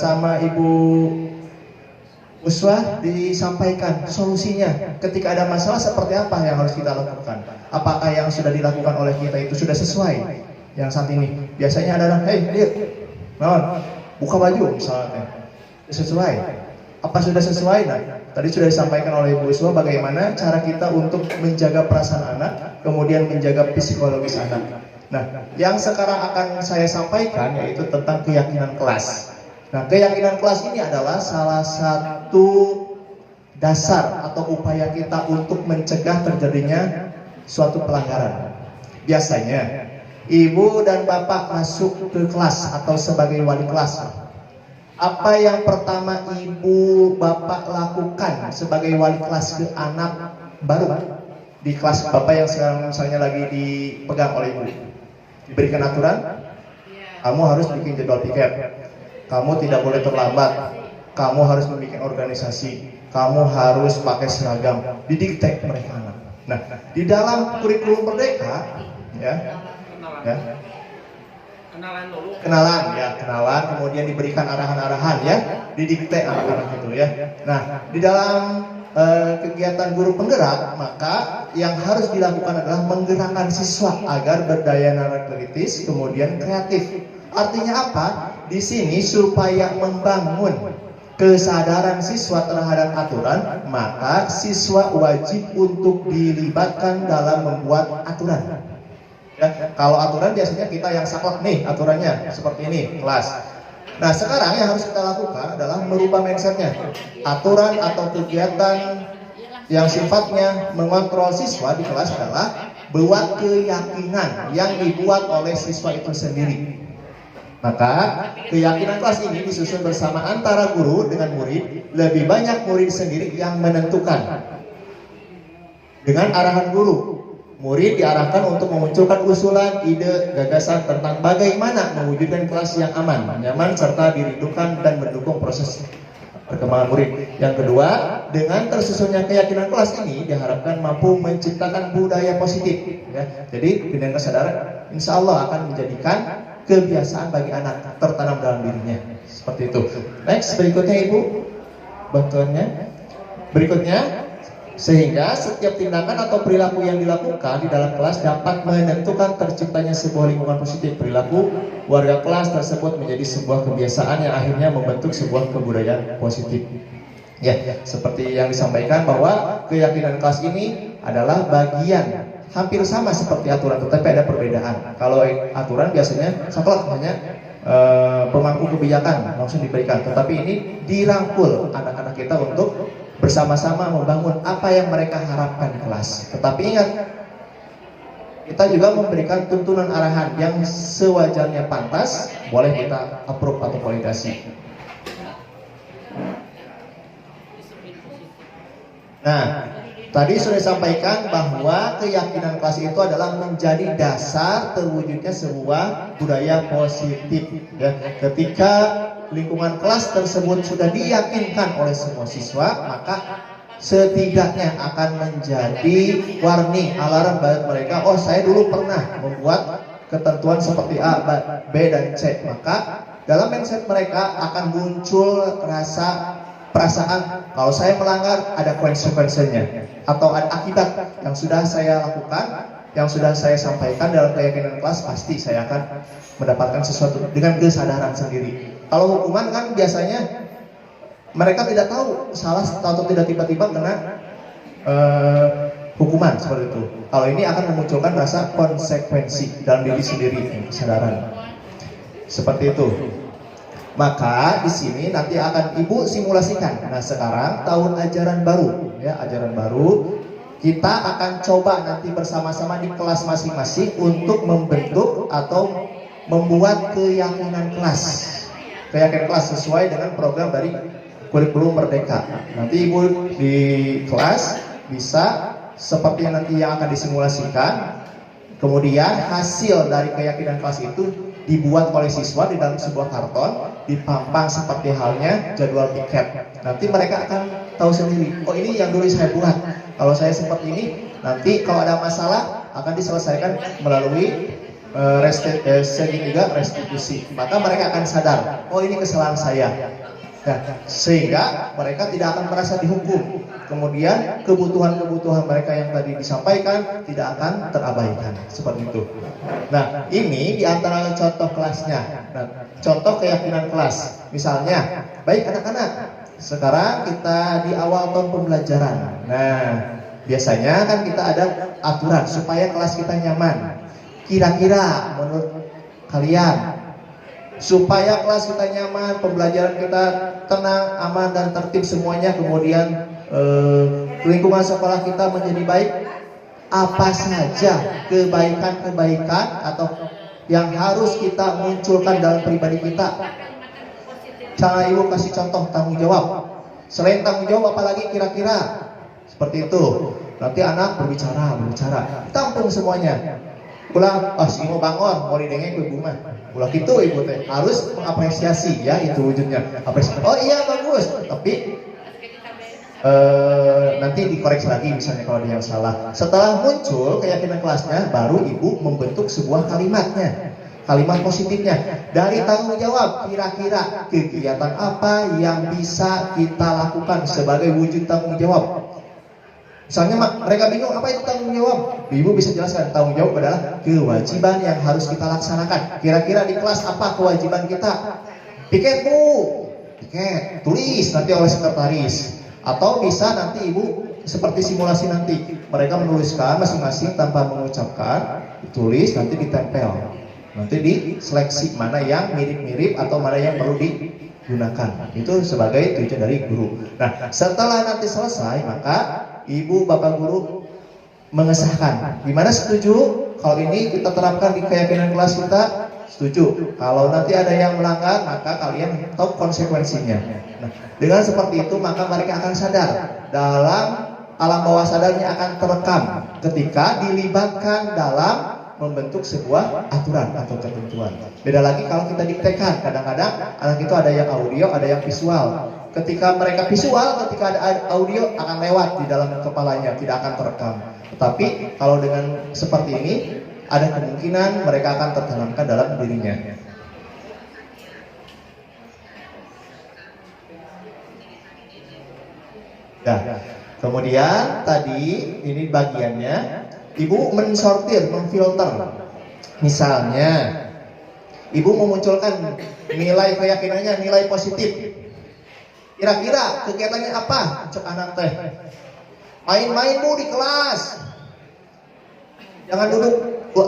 Sama Ibu Uswah disampaikan solusinya ketika ada masalah seperti apa yang harus kita lakukan. Apakah yang sudah dilakukan oleh kita itu sudah sesuai? Yang saat ini biasanya adalah, buka baju misalnya, sesuai. Apa sudah sesuai? Nah, tadi sudah disampaikan oleh Ibu Uswah bagaimana cara kita untuk menjaga perasaan anak, kemudian menjaga psikologis anak. Nah, yang sekarang akan saya sampaikan yaitu tentang keyakinan kelas. Nah, keyakinan kelas ini adalah salah satu dasar atau upaya kita untuk mencegah terjadinya suatu pelanggaran. Biasanya, Ibu dan Bapak masuk ke kelas atau sebagai wali kelas. Apa yang pertama Ibu Bapak lakukan sebagai wali kelas ke anak baru di kelas Bapak yang sekarang misalnya lagi dipegang oleh Ibu? Diberikan aturan, kamu harus bikin jadwal piket. Kamu tidak boleh terlambat. Kamu harus membuat organisasi. Kamu harus pakai seragam. Didikte mereka anak. Nah, di dalam kurikulum merdeka, kenalan, kemudian diberikan arahan-arahan ya, didikte anak-anak itu ya. Nah, di dalam kegiatan guru penggerak, maka yang harus dilakukan adalah menggerakkan siswa agar berdaya nalar kritis, kemudian kreatif. Artinya apa? Di sini supaya membangun kesadaran siswa terhadap aturan, maka siswa wajib untuk dilibatkan dalam membuat aturan. Ya, kalau aturan biasanya kita yang saklek nih aturannya seperti ini kelas. Nah sekarang yang harus kita lakukan adalah merubah mindsetnya. Aturan atau kegiatan yang sifatnya mengontrol siswa di kelas adalah buat keyakinan yang dibuat oleh siswa itu sendiri. Maka keyakinan kelas ini disusun bersama antara guru dengan murid. Lebih banyak murid sendiri yang menentukan. Dengan arahan guru, murid diarahkan untuk memunculkan usulan, ide, gagasan tentang bagaimana mewujudkan kelas yang aman, nyaman, serta dirindukan dan mendukung proses perkembangan murid. Yang kedua, dengan tersusunnya keyakinan kelas ini diharapkan mampu menciptakan budaya positif. Ya. Jadi dengan kesadaran, insya Allah akan menjadikan kebiasaan bagi anak tertanam dalam dirinya. Seperti itu. Next, berikutnya Ibu, bantuannya. Berikutnya, sehingga setiap tindakan atau perilaku yang dilakukan di dalam kelas dapat menentukan terciptanya sebuah lingkungan positif. Perilaku warga kelas tersebut menjadi sebuah kebiasaan yang akhirnya membentuk sebuah kebudayaan positif. Ya, seperti yang disampaikan bahwa keyakinan kelas ini adalah bagian hampir sama seperti aturan, tetapi ada perbedaan. Kalau aturan biasanya saklek hanya pemangku kebijakan langsung diberikan, tetapi ini dirangkul anak-anak kita untuk bersama-sama membangun apa yang mereka harapkan di kelas. Tetapi ingat, kita juga memberikan tuntunan arahan yang sewajarnya pantas, boleh kita approve atau validasi. Nah, tadi sudah disampaikan bahwa keyakinan kelas itu adalah menjadi dasar terwujudnya sebuah budaya positif. Ya, ketika lingkungan kelas tersebut sudah diyakinkan oleh semua siswa, maka setidaknya akan menjadi warning, alarm bagi mereka. Oh, saya dulu pernah membuat ketentuan seperti A, B, dan C. Maka dalam mindset mereka akan muncul perasaan kalau saya melanggar ada konsekuensinya, atau ada akibat yang sudah saya lakukan, yang sudah saya sampaikan dalam keyakinan kelas, pasti saya akan mendapatkan sesuatu dengan kesadaran sendiri. Kalau hukuman kan biasanya mereka tidak tahu salah atau tidak, tiba-tiba kena hukuman seperti itu. Kalau ini akan memunculkan rasa konsekuensi dalam diri sendiri, kesadaran. Seperti itu. Maka di sini nanti akan Ibu simulasikan. Nah, sekarang tahun ajaran baru, ya, ajaran baru. Kita akan coba nanti bersama-sama di kelas masing-masing untuk membentuk atau membuat keyakinan kelas. Keyakinan kelas sesuai dengan program dari kurikulum Merdeka. Nanti Ibu di kelas bisa seperti nanti yang akan disimulasikan. Kemudian hasil dari keyakinan kelas itu dibuat oleh siswa di dalam sebuah karton, dipampang seperti halnya jadwal tiket. Nanti mereka akan tahu sendiri, oh ini yang dulu saya buat. Kalau saya seperti ini, nanti kalau ada masalah akan diselesaikan melalui segitiga restitusi. Maka mereka akan sadar, oh ini kesalahan saya. Nah, sehingga mereka tidak akan merasa dihukum. Kemudian kebutuhan-kebutuhan mereka yang tadi disampaikan tidak akan terabaikan. Seperti itu. Nah, ini diantara contoh kelasnya. Nah, contoh keyakinan kelas. Misalnya, baik anak-anak, sekarang kita di awal tahun pembelajaran. Nah, biasanya kan kita ada aturan supaya kelas kita nyaman. Kira-kira menurut kalian, supaya kelas kita nyaman, pembelajaran kita tenang, aman, dan tertib semuanya, kemudian lingkungan sekolah kita menjadi baik, apa saja kebaikan-kebaikan atau yang harus kita munculkan dalam pribadi kita? Cara Ibu kasih contoh tanggung jawab. Selain tanggung jawab, apalagi kira-kira? Seperti itu. Nanti anak berbicara. Tampung semuanya. Ulah, si mau bangun, mau didengeng ke bunga. Ulah gitu Ibu teh harus mengapresiasi, ya, itu wujudnya. Apresiasi. Oh iya bagus, tapi nanti dikoreksi lagi misalnya kalau ada yang salah. Setelah muncul keyakinan kelasnya, baru Ibu membentuk sebuah kalimatnya, kalimat positifnya. Dari tanggung jawab, kira-kira kegiatan apa yang bisa kita lakukan sebagai wujud tanggung jawab? Misalnya mereka bingung apa itu tanggung jawab, Ibu bisa jelaskan. Tanggung jawab adalah kewajiban yang harus kita laksanakan. Kira-kira di kelas apa kewajiban kita? Piket Bu, piket, tulis nanti oleh sekretaris. Atau bisa nanti Ibu seperti simulasi nanti, mereka menuliskan masing-masing tanpa mengucapkan, ditulis nanti ditempel. Nanti diseleksi mana yang mirip-mirip atau mana yang perlu digunakan. Itu sebagai tujuan dari guru. Nah, setelah nanti selesai, maka ibu bapak guru mengesahkan. Gimana setuju? Kalau ini kita terapkan di keyakinan kelas kita, setuju. Kalau nanti ada yang melanggar, maka kalian tahu konsekuensinya. Nah, dengan seperti itu maka mereka akan sadar. Dalam alam bawah sadarnya akan terekam ketika dilibatkan dalam membentuk sebuah aturan atau ketentuan. Beda lagi kalau kita diktekan. Kadang-kadang anak itu ada yang audio, ada yang visual. Ketika mereka visual, ketika ada audio akan lewat di dalam kepalanya, tidak akan terekam. Tetapi kalau dengan seperti ini, ada kemungkinan mereka akan tertanamkan dalam dirinya. Nah, kemudian tadi ini bagiannya, ibu mensortir, memfilter. Misalnya, ibu memunculkan nilai keyakinannya, nilai positif. Kira-kira kegiatannya apa? Cek anak teh. Main-main bu di kelas. Jangan duduk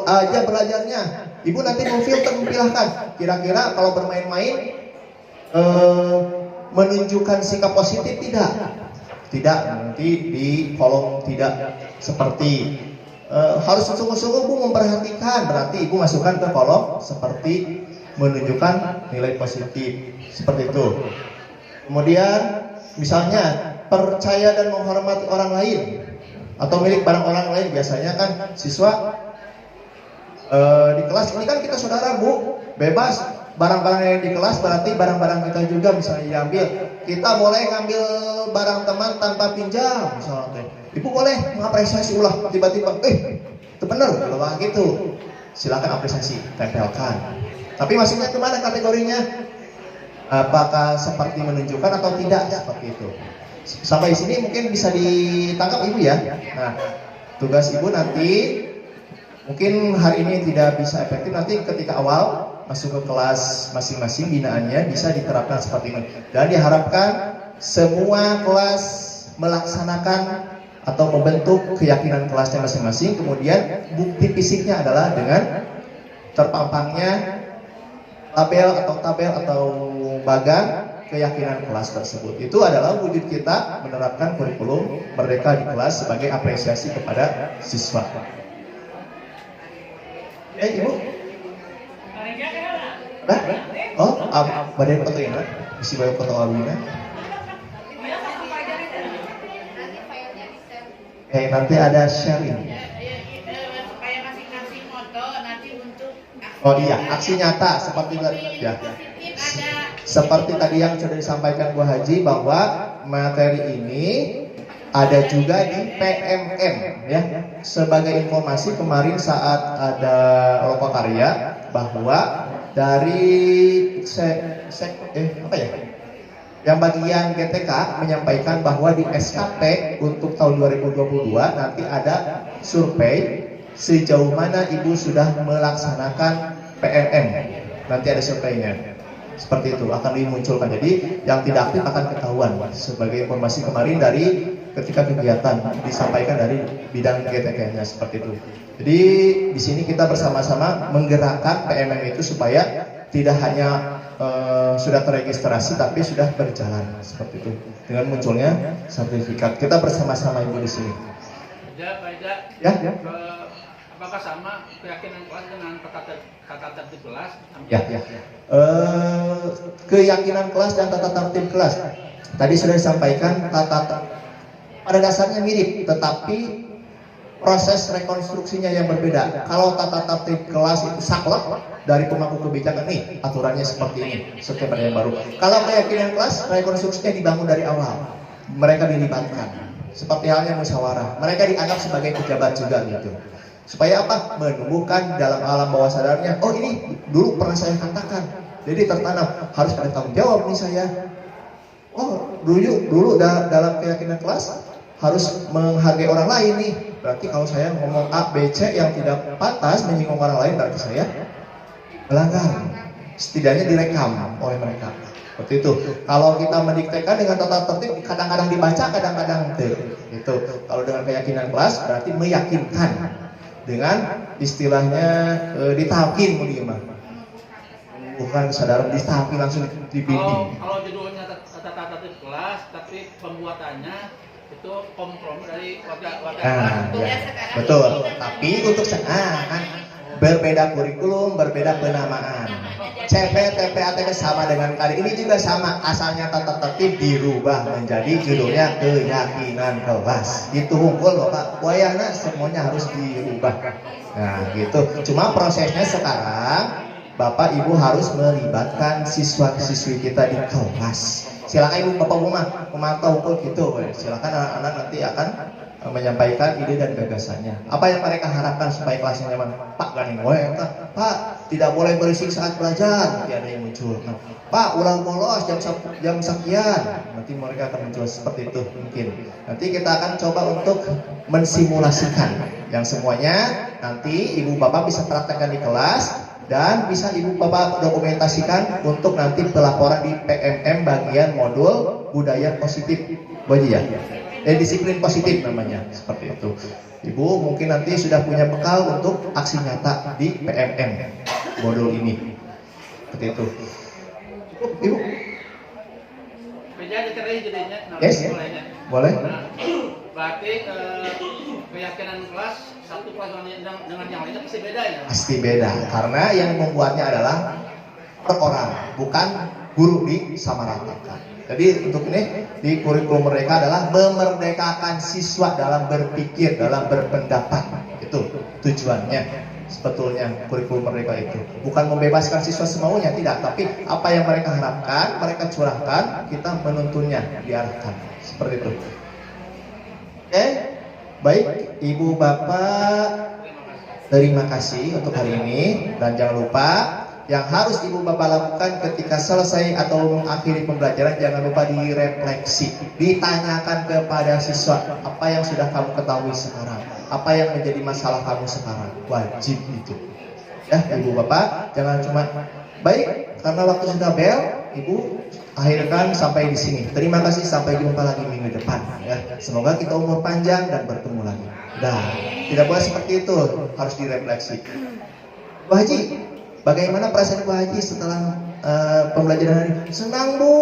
aja belajarnya. Ibu nanti memfilter, mempilahkan. Kira-kira kalau bermain-main menunjukkan sikap positif tidak? Tidak, nanti di kolom tidak seperti harus sungguh-sungguh bu memperhatikan. Berarti ibu masukkan ke kolom seperti menunjukkan nilai positif. Seperti itu. Kemudian misalnya percaya dan menghormati orang lain atau milik barang orang lain. Biasanya kan siswa di kelas ini kan kita saudara bu, bebas barang-barang yang di kelas berarti barang-barang kita juga misalnya diambil. Kita boleh ngambil barang teman tanpa pinjam misalnya. Ibu boleh mengapresiasi ulah tiba-tiba, itu benar kalau gitu. Silakan apresiasi, tempelkan. Tapi maksudnya kemana kategorinya? Apakah seperti menunjukkan atau tidak seperti itu? Sampai sini mungkin bisa ditangkap ibu ya. Nah, tugas ibu nanti mungkin hari ini tidak bisa efektif. Nanti ketika awal masuk ke kelas masing-masing binaannya bisa diterapkan seperti ini. Dan diharapkan semua kelas melaksanakan atau membentuk keyakinan kelasnya masing-masing. Kemudian bukti fisiknya adalah dengan terpampangnya tabel atau bagan keyakinan kelas tersebut. Itu adalah wujud kita menerapkan kurikulum Merdeka di kelas sebagai apresiasi kepada siswa. Ibu? Oh, badan foto ini, isi badan foto Awina. Nanti ada sharing. Oh iya, aksi nyata seperti ya. Seperti tadi yang sudah disampaikan Bu Haji bahwa materi ini ada juga di PMM ya. Sebagai informasi kemarin saat ada lokakarya bahwa dari yang bagian GTK menyampaikan bahwa di SKP untuk tahun 2022 nanti ada survei sejauh mana ibu sudah melaksanakan PMM. Nanti ada surveinya. Seperti itu akan dimunculkan. Jadi yang tidak aktif akan ketahuan. Sebagai informasi kemarin dari ketika kegiatan disampaikan dari bidang GTK-nya seperti itu. Jadi di sini kita bersama-sama menggerakkan PMM itu supaya tidak hanya sudah terregistrasi tapi sudah berjalan seperti itu. Dengan munculnya sertifikat. Kita bersama-sama ibu di sini. Ya. Apakah sama keyakinan kelas dengan tata tertib kelas? Ya. Keyakinan kelas dan tata tertib kelas. Tadi sudah disampaikan pada dasarnya mirip, tetapi proses rekonstruksinya yang berbeda. Kalau tata tertib kelas itu saklek dari pemangku kebijakan nih, aturannya seperti ini, setiap ada yang baru. Kalau keyakinan kelas, rekonstruksinya dibangun dari awal. Mereka dilibatkan. Seperti halnya musyawarah. Mereka dianggap sebagai pejabat juga gitu. Supaya apa? Menumbuhkan dalam alam bawah sadarnya. Oh ini dulu pernah saya katakan. Jadi tertanam harus ada tanggung jawab nih saya. Oh dulu dalam keyakinan kelas harus menghargai orang lain nih. Berarti kalau saya ngomong A, B, C yang tidak pantas menyinggung orang lain berarti saya melanggar. Setidaknya direkam oleh mereka. Seperti itu. Kalau kita mendiktekan dengan tata tertib kadang-kadang dibaca, kadang-kadang itu. Kalau dengan keyakinan kelas berarti meyakinkan dengan istilahnya ditalkin mau dia mah. Bukan kesadaran ditalkin langsung dibimbing. Kalau judulnya tata tertib kelas, tapi pembuatannya itu kompromi dari warga. Ya, betul. Tapi untuk kan berbeda kurikulum, berbeda penamaan. CP, TPA, sama dengan kali ini juga sama. Asalnya tata tertib dirubah menjadi judulnya keyakinan kelas. Itu hunkul Bapak. Wayana semuanya harus dirubah. Nah, gitu. Cuma prosesnya sekarang Bapak Ibu harus melibatkan siswa-siswi kita di kelas. Silakan Ibu Bapak Rumah memantau hukum gitu. Silakan anak-anak nanti akan menyampaikan ide dan gagasannya. Apa yang mereka harapkan supaya kelasnya nyaman? Pak Ganing, Pak tidak boleh berisik saat belajar. Nanti ada yang muncul. Nah, Pak ulang bolos jam sekian. Nanti mereka akan muncul seperti itu mungkin. Nanti kita akan coba untuk mensimulasikan yang semuanya nanti Ibu Bapak bisa praktekkan di kelas. Dan bisa Ibu Bapak dokumentasikan untuk nanti pelaporan di PMM bagian modul budaya positif. Wajib ya? Disiplin positif namanya. Seperti itu. Ibu mungkin nanti sudah punya bekal untuk aksi nyata di PMM modul ini. Seperti itu. Ibu? Beda dicari jadinya. Yes, boleh. Nah, berarti keyakinan kelas satu kelas dengan yang lainnya pasti beda ya? Pasti beda, karena yang membuatnya adalah per orang, bukan guru disamaratakan. Jadi untuk ini di kurikulum mereka adalah memerdekakan siswa dalam berpikir, dalam berpendapat. Itu tujuannya sebetulnya kurikulum mereka itu. Bukan membebaskan siswa semaunya, tidak. Tapi apa yang mereka harapkan, mereka curahkan, kita menuntunnya, diarahkan. Seperti itu. Oke, baik Ibu Bapak, terima kasih untuk hari ini. Dan jangan lupa yang harus Ibu Bapak lakukan ketika selesai atau mengakhiri pembelajaran, jangan lupa direfleksi, ditanyakan kepada siswa apa yang sudah kamu ketahui sekarang, apa yang menjadi masalah kamu sekarang. Wajib itu ya Ibu Bapak, jangan cuma baik karena waktu sudah bel. Ibu akhirkan sampai di sini. Terima kasih, sampai jumpa lagi minggu depan ya. Semoga kita umur panjang dan bertemu lagi. Nah, tidak boleh seperti itu, harus direfleksi. Bu Haji, bagaimana perasaan Bu Haji setelah pembelajaran hari ini? Senang Bu,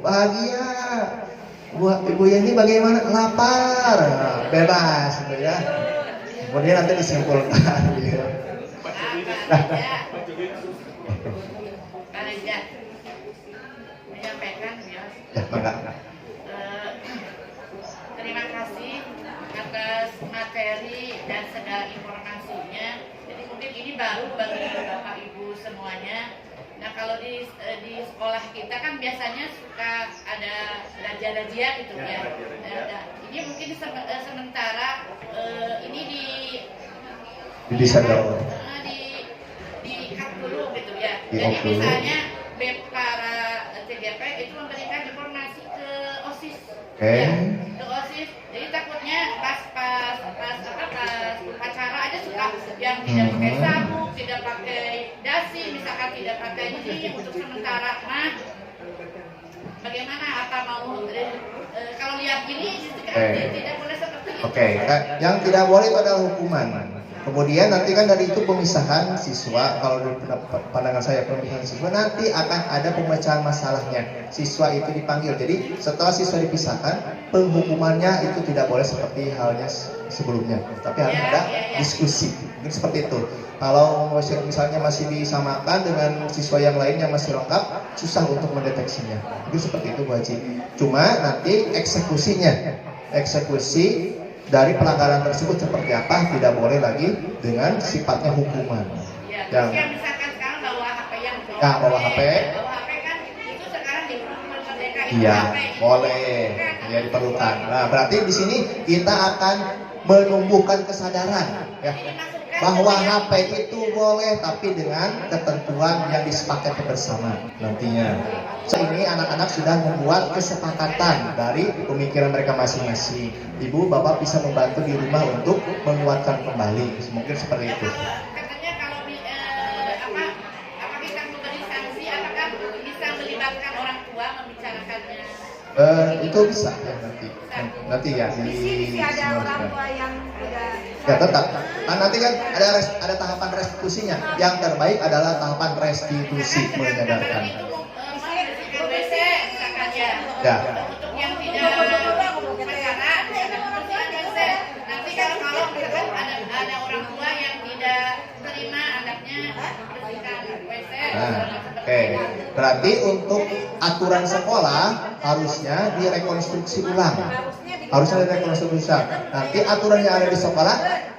bahagia. Ibu Yani bagaimana? Lapar, nah, bebas gitu ya. Kemudian nanti disimpulkan. Gitu. Menyampaikan ya. Terima kasih atas materi dan segala informasinya. Jadi mungkin ini baru bagi Bapak Ibu semuanya. Nah kalau di sekolah kita kan biasanya suka ada razia-razia gitu ya. Nah, ini mungkin sementara ini didesain di-cut dulu gitu ya. Jadi misalnya para TGP itu memberikan informasi ke OSIS. Ya, ke OSIS. Jadi takutnya pas upacara aja suka yang tidak pakai sabuk, tidak pakai dasi, misalkan tidak pakai ini untuk sementara. Nah, bagaimana apa mau kalau lihat ini tidak boleh seperti itu. Oke, yang tidak boleh itu adalah hukuman. Kemudian nanti kan dari itu pemisahan siswa. Kalau di pandangan saya pemisahan siswa, nanti akan ada pemecahan masalahnya. Siswa itu dipanggil. Jadi setelah siswa dipisahkan, penghukumannya itu tidak boleh seperti halnya sebelumnya. Tapi harus ada diskusi. Mungkin seperti itu. Kalau misalnya masih disamakan dengan siswa yang lain yang masih lengkap, susah untuk mendeteksinya. Itu seperti itu Bu Haji. Cuma nanti eksekusi dari pelanggaran tersebut seperti apa tidak boleh lagi dengan sifatnya hukuman. Ya, misalkan sekarang bawa HP yang bawa HP kan itu sekarang di Merdeka itu iya, HP. boleh. Ya diperlukan. Nah, berarti di sini kita akan menumbuhkan kesadaran ya, bahwa HP itu boleh tapi dengan ketentuan yang disepakati bersama nantinya. Ini anak-anak sudah membuat kesepakatan dari pemikiran mereka masing-masing. Ibu, Bapak bisa membantu di rumah untuk menguatkan kembali. Mungkin seperti itu. Katanya kalau apa kita memberi sanksi, apakah bisa melibatkan orang tua membicarakannya? Itu bisa ya nanti ya Di sini ada orang tua yang udah ya tetap. Nah, nanti kan ada tahapan restitusinya. Yang terbaik adalah tahapan restitusi menyadarkan. WC misalkan ya. Ya. Untuk yang tidak pacaran, WC. Nanti kalau misalkan ada orang tua yang tidak terima anaknya bersihkan WC. Oke. Berarti untuk aturan sekolah harusnya direkonstruksi ulang. Harusnya direkonstruksi ulang. Nanti aturan yang ada di sekolah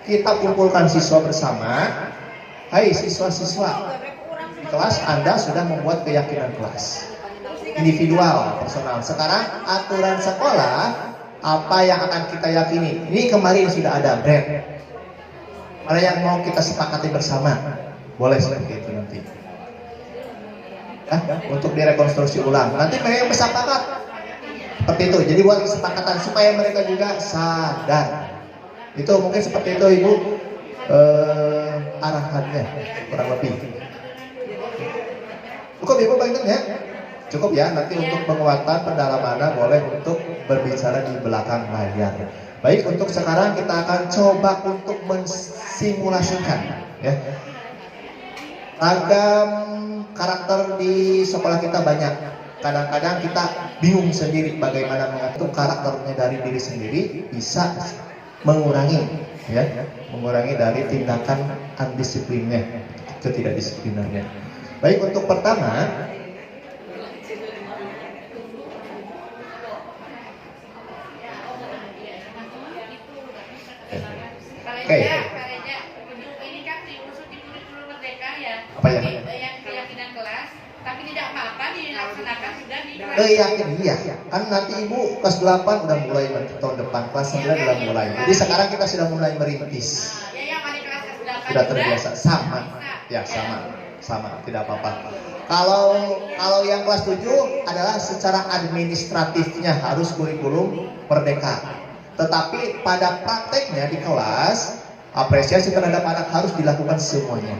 kita kumpulkan siswa bersama. Hai siswa-siswa, di kelas Anda sudah membuat keyakinan kelas individual, personal. Sekarang aturan sekolah apa yang akan kita yakini? Ini kemarin sudah ada brand. Ada yang mau kita sepakati bersama? Boleh seperti itu nanti. Untuk direkonstruksi ulang. Nanti mereka yang bersepakat seperti itu. Jadi buat kesepakatan supaya mereka juga sadar. Itu mungkin seperti itu Ibu arahannya kurang lebih. Cukup Ibu Bang ya? Cukup ya. Nanti untuk penguatan pendalaman boleh untuk berbicara di belakang layar. Baik, untuk sekarang kita akan coba untuk mensimulasikan ya. Ragam karakter di sekolah kita banyak. Kadang-kadang kita bingung sendiri bagaimana mengatur karakternya dari diri sendiri bisa mengurangi ya, mengurangi dari tindakan undisiplinnya, ketidakdisiplinannya. Baik, untuk pertama Ini kan diusut di kurikulum Merdeka ya. Apa ya? Yang keyakinan kelas, tapi tidak apa-apa dilaksanakan sudah di kelas. yakin iya. Kan nanti Ibu kelas 8 udah mulai tahun depan, kelas 9 udah mulai. Jadi sekarang kita sudah mulai merintis. Ya yang wali kelas 8 Sudah terbiasa sama. Ya, sama, tidak apa-apa. Kalau yang kelas 7 adalah secara administratifnya harus kurikulum Merdeka. Tetapi pada prakteknya di kelas, apresiasi terhadap anak harus dilakukan semuanya.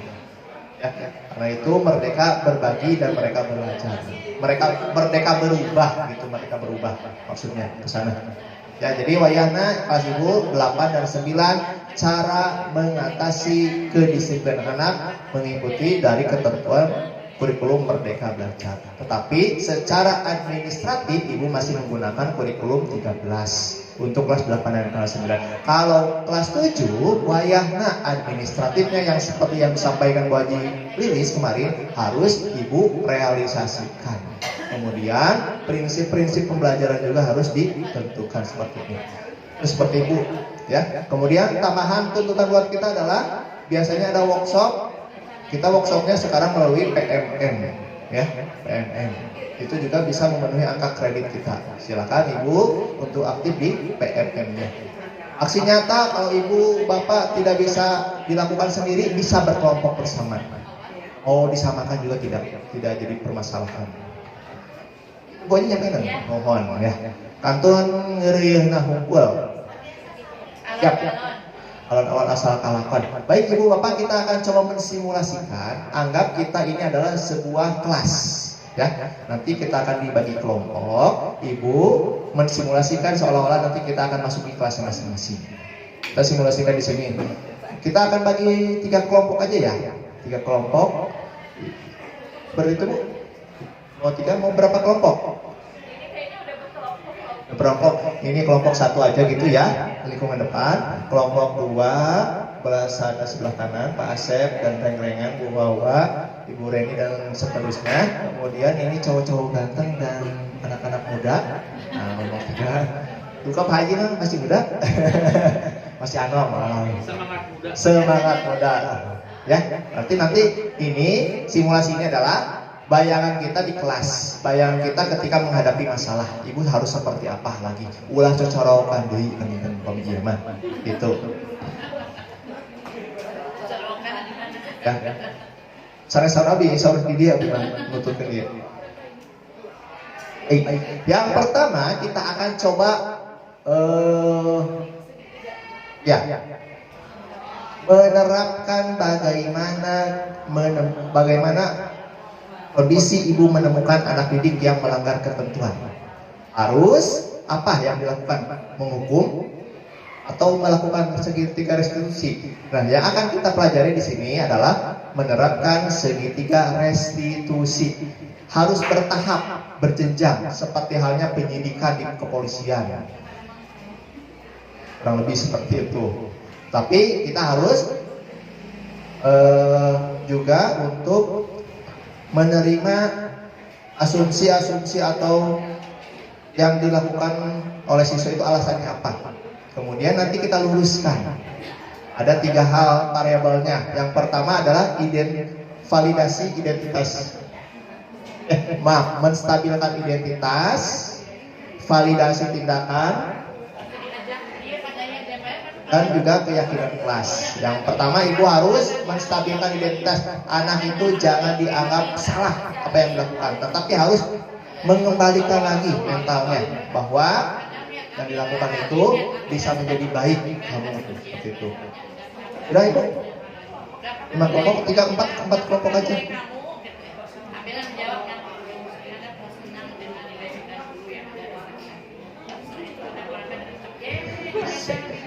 Ya, karena itu Merdeka berbagi dan mereka belajar. Mereka berubah gitu, mereka berubah maksudnya ke sana. Ya, jadi wayahna kelas Ibu 8 dan 9 cara mengatasi kedisiplinan anak mengikuti dari ketentuan kurikulum Merdeka Belajar. Tetapi secara administratif Ibu masih menggunakan kurikulum 13 untuk kelas 8 dan kelas 9. Kalau kelas 7 wayahna administratifnya yang seperti yang disampaikan Bu Haji Lilis kemarin harus Ibu realisasikan. Kemudian prinsip-prinsip pembelajaran juga harus ditentukan seperti ini. Terus seperti Ibu ya. Kemudian tambahan tuntutan buat kita adalah biasanya ada workshop. Kita workshopnya sekarang melalui PMM ya, PMM. Itu juga bisa memenuhi angka kredit kita. Silakan Ibu untuk aktif di PMM-nya. Aksi nyata kalau Ibu Bapak tidak bisa dilakukan sendiri, bisa berkelompok bersama. Oh, disamakan juga tidak jadi permasalahan. Pokoknya nyampein mohon ya. Kantun ngeureuyeuhna hungkul. Siap. Alon-alon asal kalakan. Baik Ibu Bapak, kita akan coba mensimulasikan. Anggap kita ini adalah sebuah kelas. Ya, nanti kita akan dibagi kelompok. Ibu mensimulasikan seolah-olah nanti kita akan masuk di kelas masing-masing. Kita simulasikan di sini. Kita akan bagi 3 kelompok aja ya. 3 kelompok. Berarti Bu, mau berapa kelompok? Kelompok ini kelompok 1 aja gitu ya, lingkungan depan. Kelompok 2 sebelah kanan Pak Asep dan Reng-Rengan, Bu Wawa, Ibu Reni dan seterusnya. Kemudian ini cowok-cowok ganteng dan anak-anak muda. Nah, kelompok 3 Luka Pak Haji kan masih muda. Masih anom. Semangat muda. Ya, nanti ini simulasinya adalah bayangan kita di kelas, bayangan kita ketika menghadapi masalah. Ibu harus seperti apa lagi? Ulah cocorokan deui kan pemikiran gitu. Ya. Sare-sare abi saur di dia bukan nutupkeun dia. Yang pertama kita akan coba menerapkan bagaimana kondisi ibu menemukan anak didik yang melanggar ketentuan. Harus apa yang dilakukan? Menghukum atau melakukan segitiga restitusi. Nah, yang akan kita pelajari di sini adalah menerapkan segitiga restitusi. Harus bertahap, berjenjang, seperti halnya penyidikan di kepolisian. Kurang lebih seperti itu. Tapi kita harus juga untuk menerima asumsi-asumsi atau yang dilakukan oleh siswa itu alasannya apa. Kemudian nanti kita luruskan. Ada 3 hal variabelnya. Yang pertama adalah validasi identitas. Menstabilkan identitas, validasi tindakan, dan juga keyakinan kelas. Yang pertama, ibu harus menstabilkan identitas. Anak itu jangan dianggap salah apa yang dilakukan, tetapi harus mengembalikan lagi mentalnya bahwa yang dilakukan itu bisa menjadi baik kamu seperti itu. Udah ibu, 5 kelompok, 4 kelompok aja.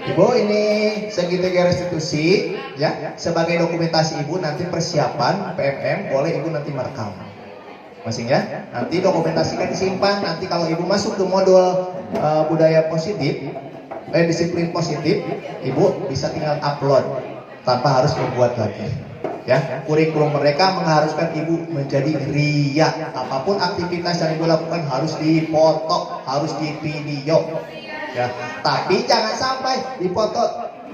Ibu, ini segitiga restitusi ya, sebagai dokumentasi ibu nanti persiapan PMM, boleh ibu nanti merekam masing ya. Nanti dokumentasikan disimpan. Nanti kalau ibu masuk ke modul budaya positif, disiplin positif, ibu bisa tinggal upload tanpa harus membuat lagi. Ya, kurikulum mereka mengharuskan ibu menjadi ria. Apapun aktivitas yang ibu lakukan harus dipoto, harus di video. Ya, tapi jangan sampai dipoto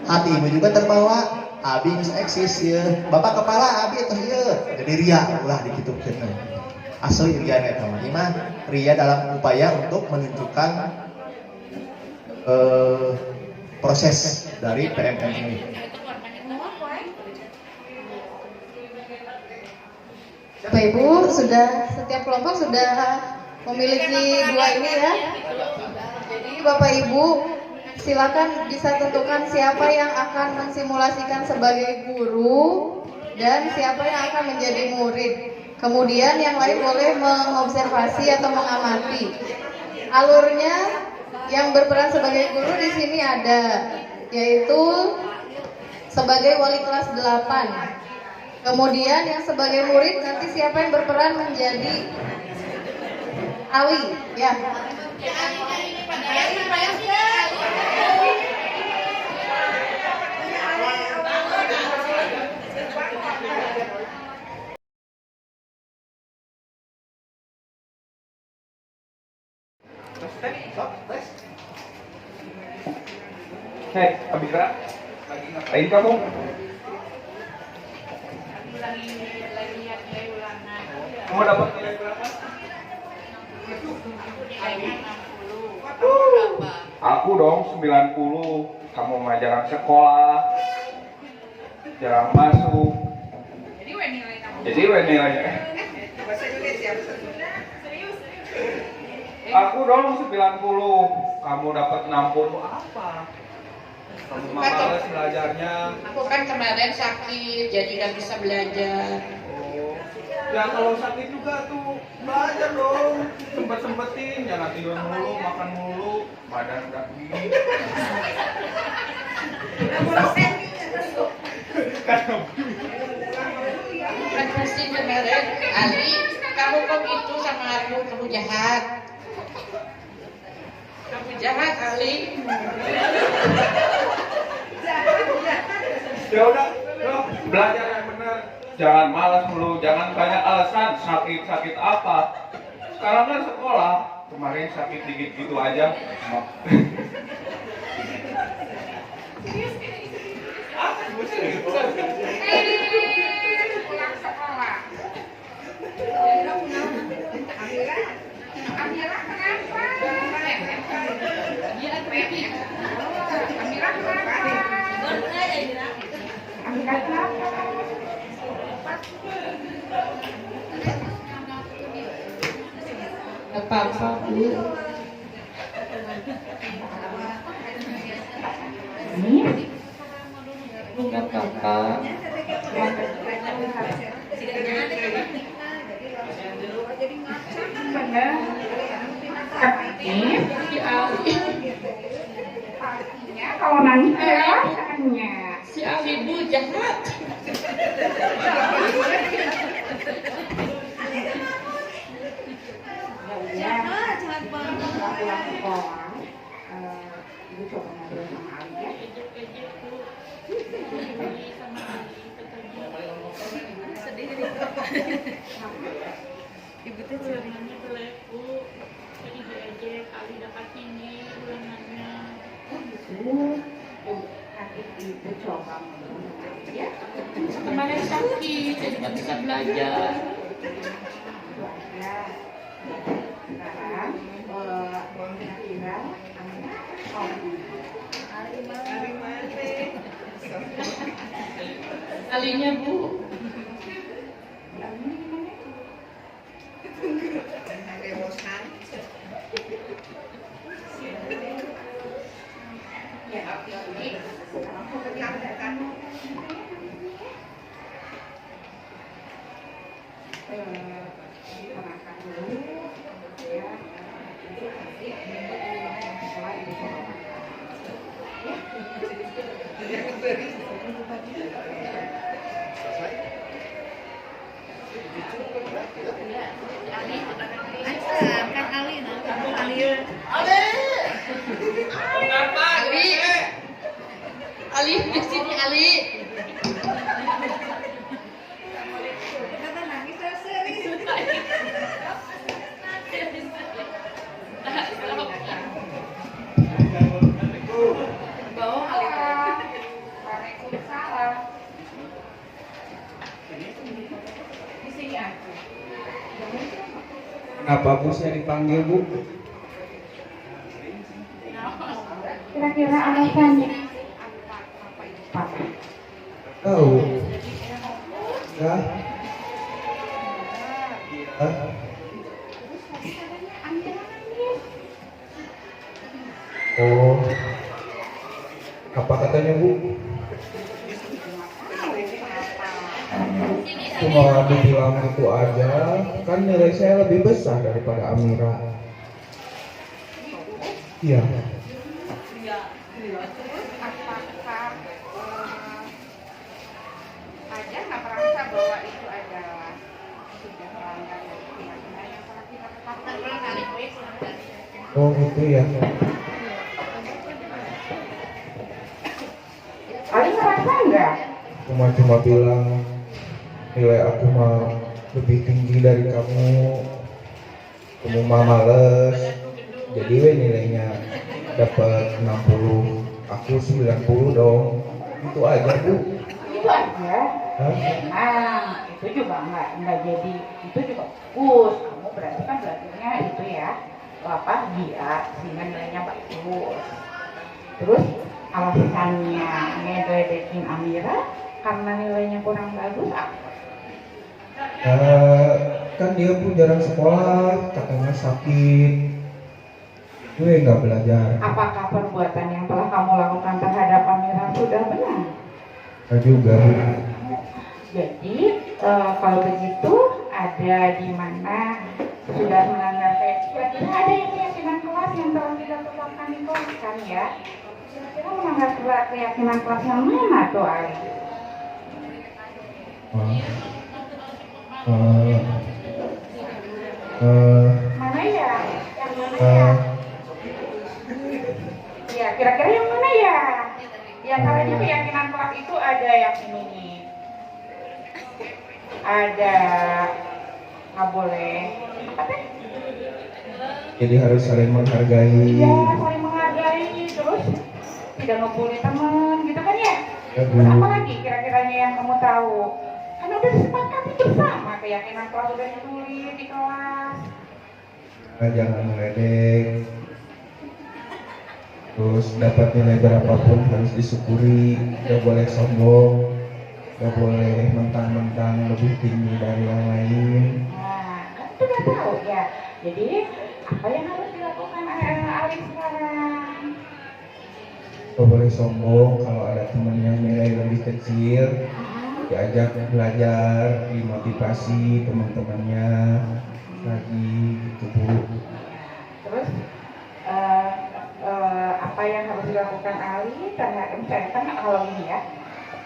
hati ibu juga terbawa. Abi bisa eksis ya, bapak kepala abi itu ya, jadi ria ulah dikitu kena. Asli ria nih teman-teman, ria dalam upaya untuk menunjukkan proses dari PMM ini. Bapak Ibu, setiap kelompok sudah memiliki 2 ini ya. Jadi Bapak Ibu silakan bisa tentukan siapa yang akan mensimulasikan sebagai guru dan siapa yang akan menjadi murid. Kemudian yang lain boleh mengobservasi atau mengamati. Alurnya yang berperan sebagai guru di sini ada, yaitu sebagai wali kelas 8. Kemudian yang sebagai murid nanti siapa yang berperan menjadi Ali, ya. Hei, Abira, lagi ngapain kamu? Kamu dapat nilai berapa? Aku dong 90. Kamu mah jarang sekolah, jarang masuk. Jadi nilainya. Aku dong 90. Kamu dapat 60 apa? Kamu mah males belajarnya. Aku kan kemarin sakit, jadi nggak bisa belajar. Oh, ya kalau sakit juga tuh belajar dong. Sempet-sempetin, jangan tidur mulu, makan mulu, badan udah gini. Kan pasti kemarin, Ali, kamu kok gitu sama aku, kamu jahat. Kamu jahat, Ali. Ya udah, belajar yang benar. Jangan malas mulu, jangan banyak alasan. Sakit apa? Sekarang kan sekolah, kemarin sakit dikit gitu aja. Pulang sekolah. Amira kenapa? Amira kenapa? Apa-apa, Bu. Enggak apa-apa. Benar. Ini Si Ali. artinya kalau nangis alasannya. Si Ali Bu jahat. Jahat banget. Pulang sekolah, ibu coba ngobrol sama Ali ya. Ibu teh ceritanya ke Leku, jadi diejek kali dapat ini ulangannya. Nanti ibu coba ngobrol sama Ali ya. Kemarin sakit, jadi nggak bisa belajar. Ya. Sekarang kira-kira Alinya Bu. Makan dulu ya. Setelah ibu coba makan. Kan Ali Ali di sini Ali. Waalaikumsalam. Di sini aja. Kenapa Bu saya dipanggil Bu? Kira-kira alasannya apa? Tahu. Ya. Hah? Oh. Apa katanya Bu? Cuma dibilang gitu aja, kan nilai saya lebih besar daripada Amira. Iya. Apakah Aja nggak merasa bahwa itu adalah sudah melanggar keyakinan yang telah kita tetapkan? Oh gitu ya. Ali merasa enggak? Cuma bilang nilai aku mah lebih tinggi dari kamu. Kamu mah males. Jadi we nilainya dapat 60, aku 90 dong. Itu aja Bu. Itu aja. Hah? Nah, itu juga enggak jadi, itu juga bagus. Kamu berarti kan belajarnya itu ya, apa dia sehingga nilainya bagus. Terus alasannya ngeledekin Amira karena nilainya kurang bagus apa? Kan dia pun jarang sekolah, katanya sakit. Gue nggak belajar. Apakah perbuatan yang telah kamu lakukan terhadap Amira sudah benar? Nggak juga Bu. Jadi kalau begitu ada di mana sudah melanggar kira-kira ada yang keyakinan kelas yang telah tidak tetapkan di kelas kan ya? Kira-kira melanggar keyakinan kelas yang mana tuh Ali? Mana ya? Yang mana ya? Ya kira-kira yang mana ya? Di antaranya keyakinan kelas itu ada yang ini nih. Ada nggak boleh apa teh? Jadi harus saling menghargai. Iya, saling menghargai, terus tidak ngebully teman, gitu kan ya? Ya, Bu. Terus apa lagi kira-kiranya yang kamu tahu? Kan udah disepakati bersama keyakinan kelas udah ditulis di kelas. Nah, jangan meledek. Terus dapat nilai berapapun harus disyukuri. Gak boleh sombong. Gak boleh mentang-mentang lebih tinggi dari yang lain. Nah, kan sudah tahu ya. Jadi apa yang harus dilakukan Ali sekarang? Gak boleh sombong kalau ada teman yang nilai lebih kecil. Diajak belajar, dimotivasi teman-temannya lagi gitu Bu. Terus apa yang harus dilakukan Ali terhadap misalnya kan kalau ini ya,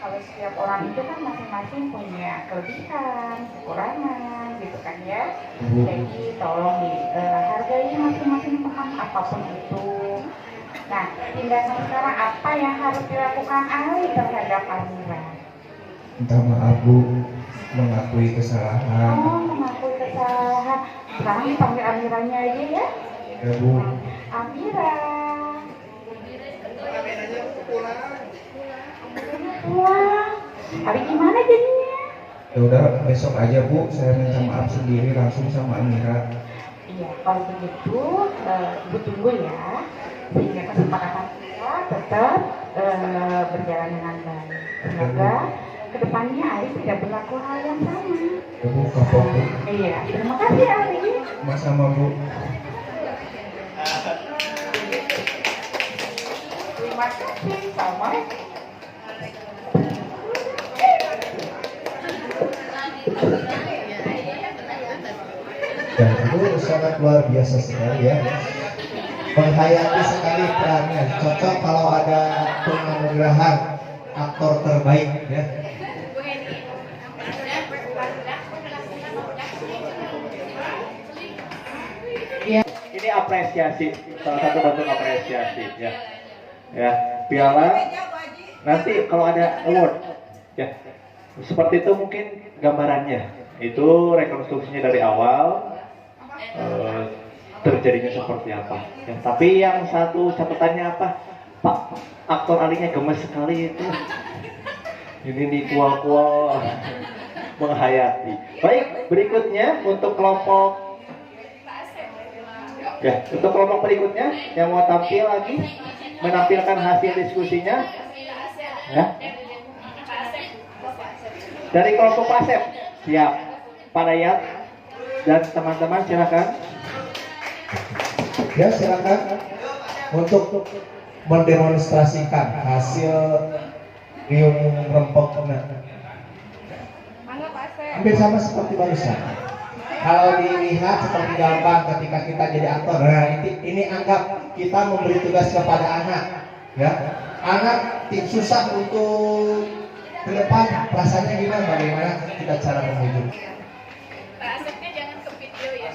kalau setiap orang itu kan masing-masing punya kelebihan, kekurangan gitu kan ya. Jadi tolong dihargai masing-masing teman apapun itu. Nah, tindakan sekarang apa yang harus dilakukan Ali terhadap Amira? Minta maaf Bu, mengakui kesalahan. Oh, mengakui kesalahan. Sekarang dipanggil Amiranya aja ya. Ya Bu. Amira. Pulang. Hari gimana jadinya? Ya udah besok aja Bu, saya minta maaf sendiri langsung sama Amira. Iya, kalau begitu Ibu tunggu ya, sehingga kesepakatan kita tetap berjalan dengan baik. Semoga kedepannya Ali tidak berlaku hal yang sama. Ya Bu, kapok Bu. Iya, terima kasih Ali. Sama-sama Bu. Terima kasih, Assalamualaikum. Dan itu sangat luar biasa sekali ya, menghayati sekali perannya. Cocok kalau ada penganugerahan aktor terbaik ya. Ini apresiasi, salah satu bentuk apresiasi ya. Ya, piala nanti kalau ada award ya. Seperti itu mungkin gambarannya. Itu rekonstruksinya dari awal terjadinya seperti apa. Ya, tapi yang satu catatannya apa? Pak, aktor Alinya gemes sekali itu. Ini nih kual-kual menghayati. Baik, berikutnya untuk kelompok ya, untuk kelompok berikutnya yang mau tampil lagi menampilkan hasil diskusinya ya. Dari kelompok Pasep, siap. Pak Dayat dan teman-teman silakan. Ya silakan untuk mendemonstrasikan hasil riung rempok. Hampir sama seperti barusan. Kalau dilihat seperti gampang ketika kita jadi aktor. Nah ini anggap kita memberi tugas kepada anak, ya. Anak tim susah untuk ke depan, rasanya gimana? Bagaimana kita cara memujuk? Pak Asepnya jangan ke video ya.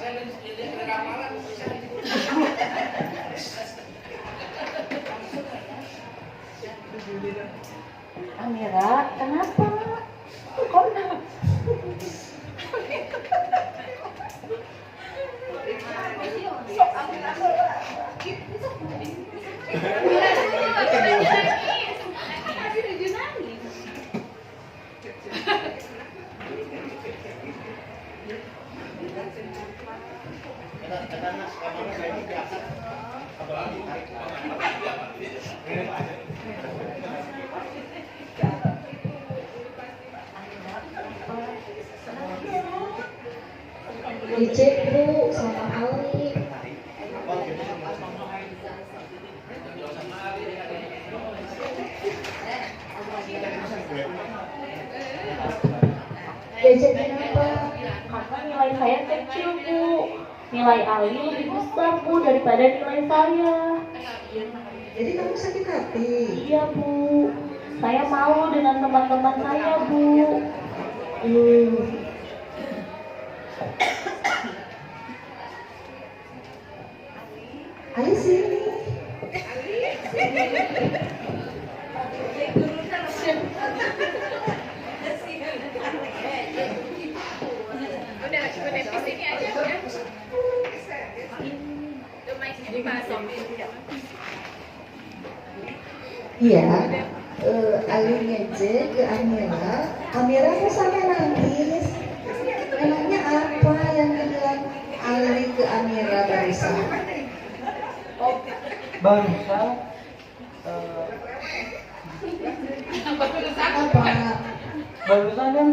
Amira, kenapa? Kok Ijek Bu sama Ali. Ijek kenapa? Karena nilai saya kecil Bu. Nilai Ali lebih besar Bu daripada nilai saya. Jadi kamu sakit hati? Iya Bu. Saya malu dengan teman-teman saya Bu. Ali sini. Udah di sini aja ya. Iya, Ali ngejek ke Amira. Amira kok sampai nangis? Emangnya apa yang dibilang Ali ke Amira barusan? Barusan Apa? barusan kan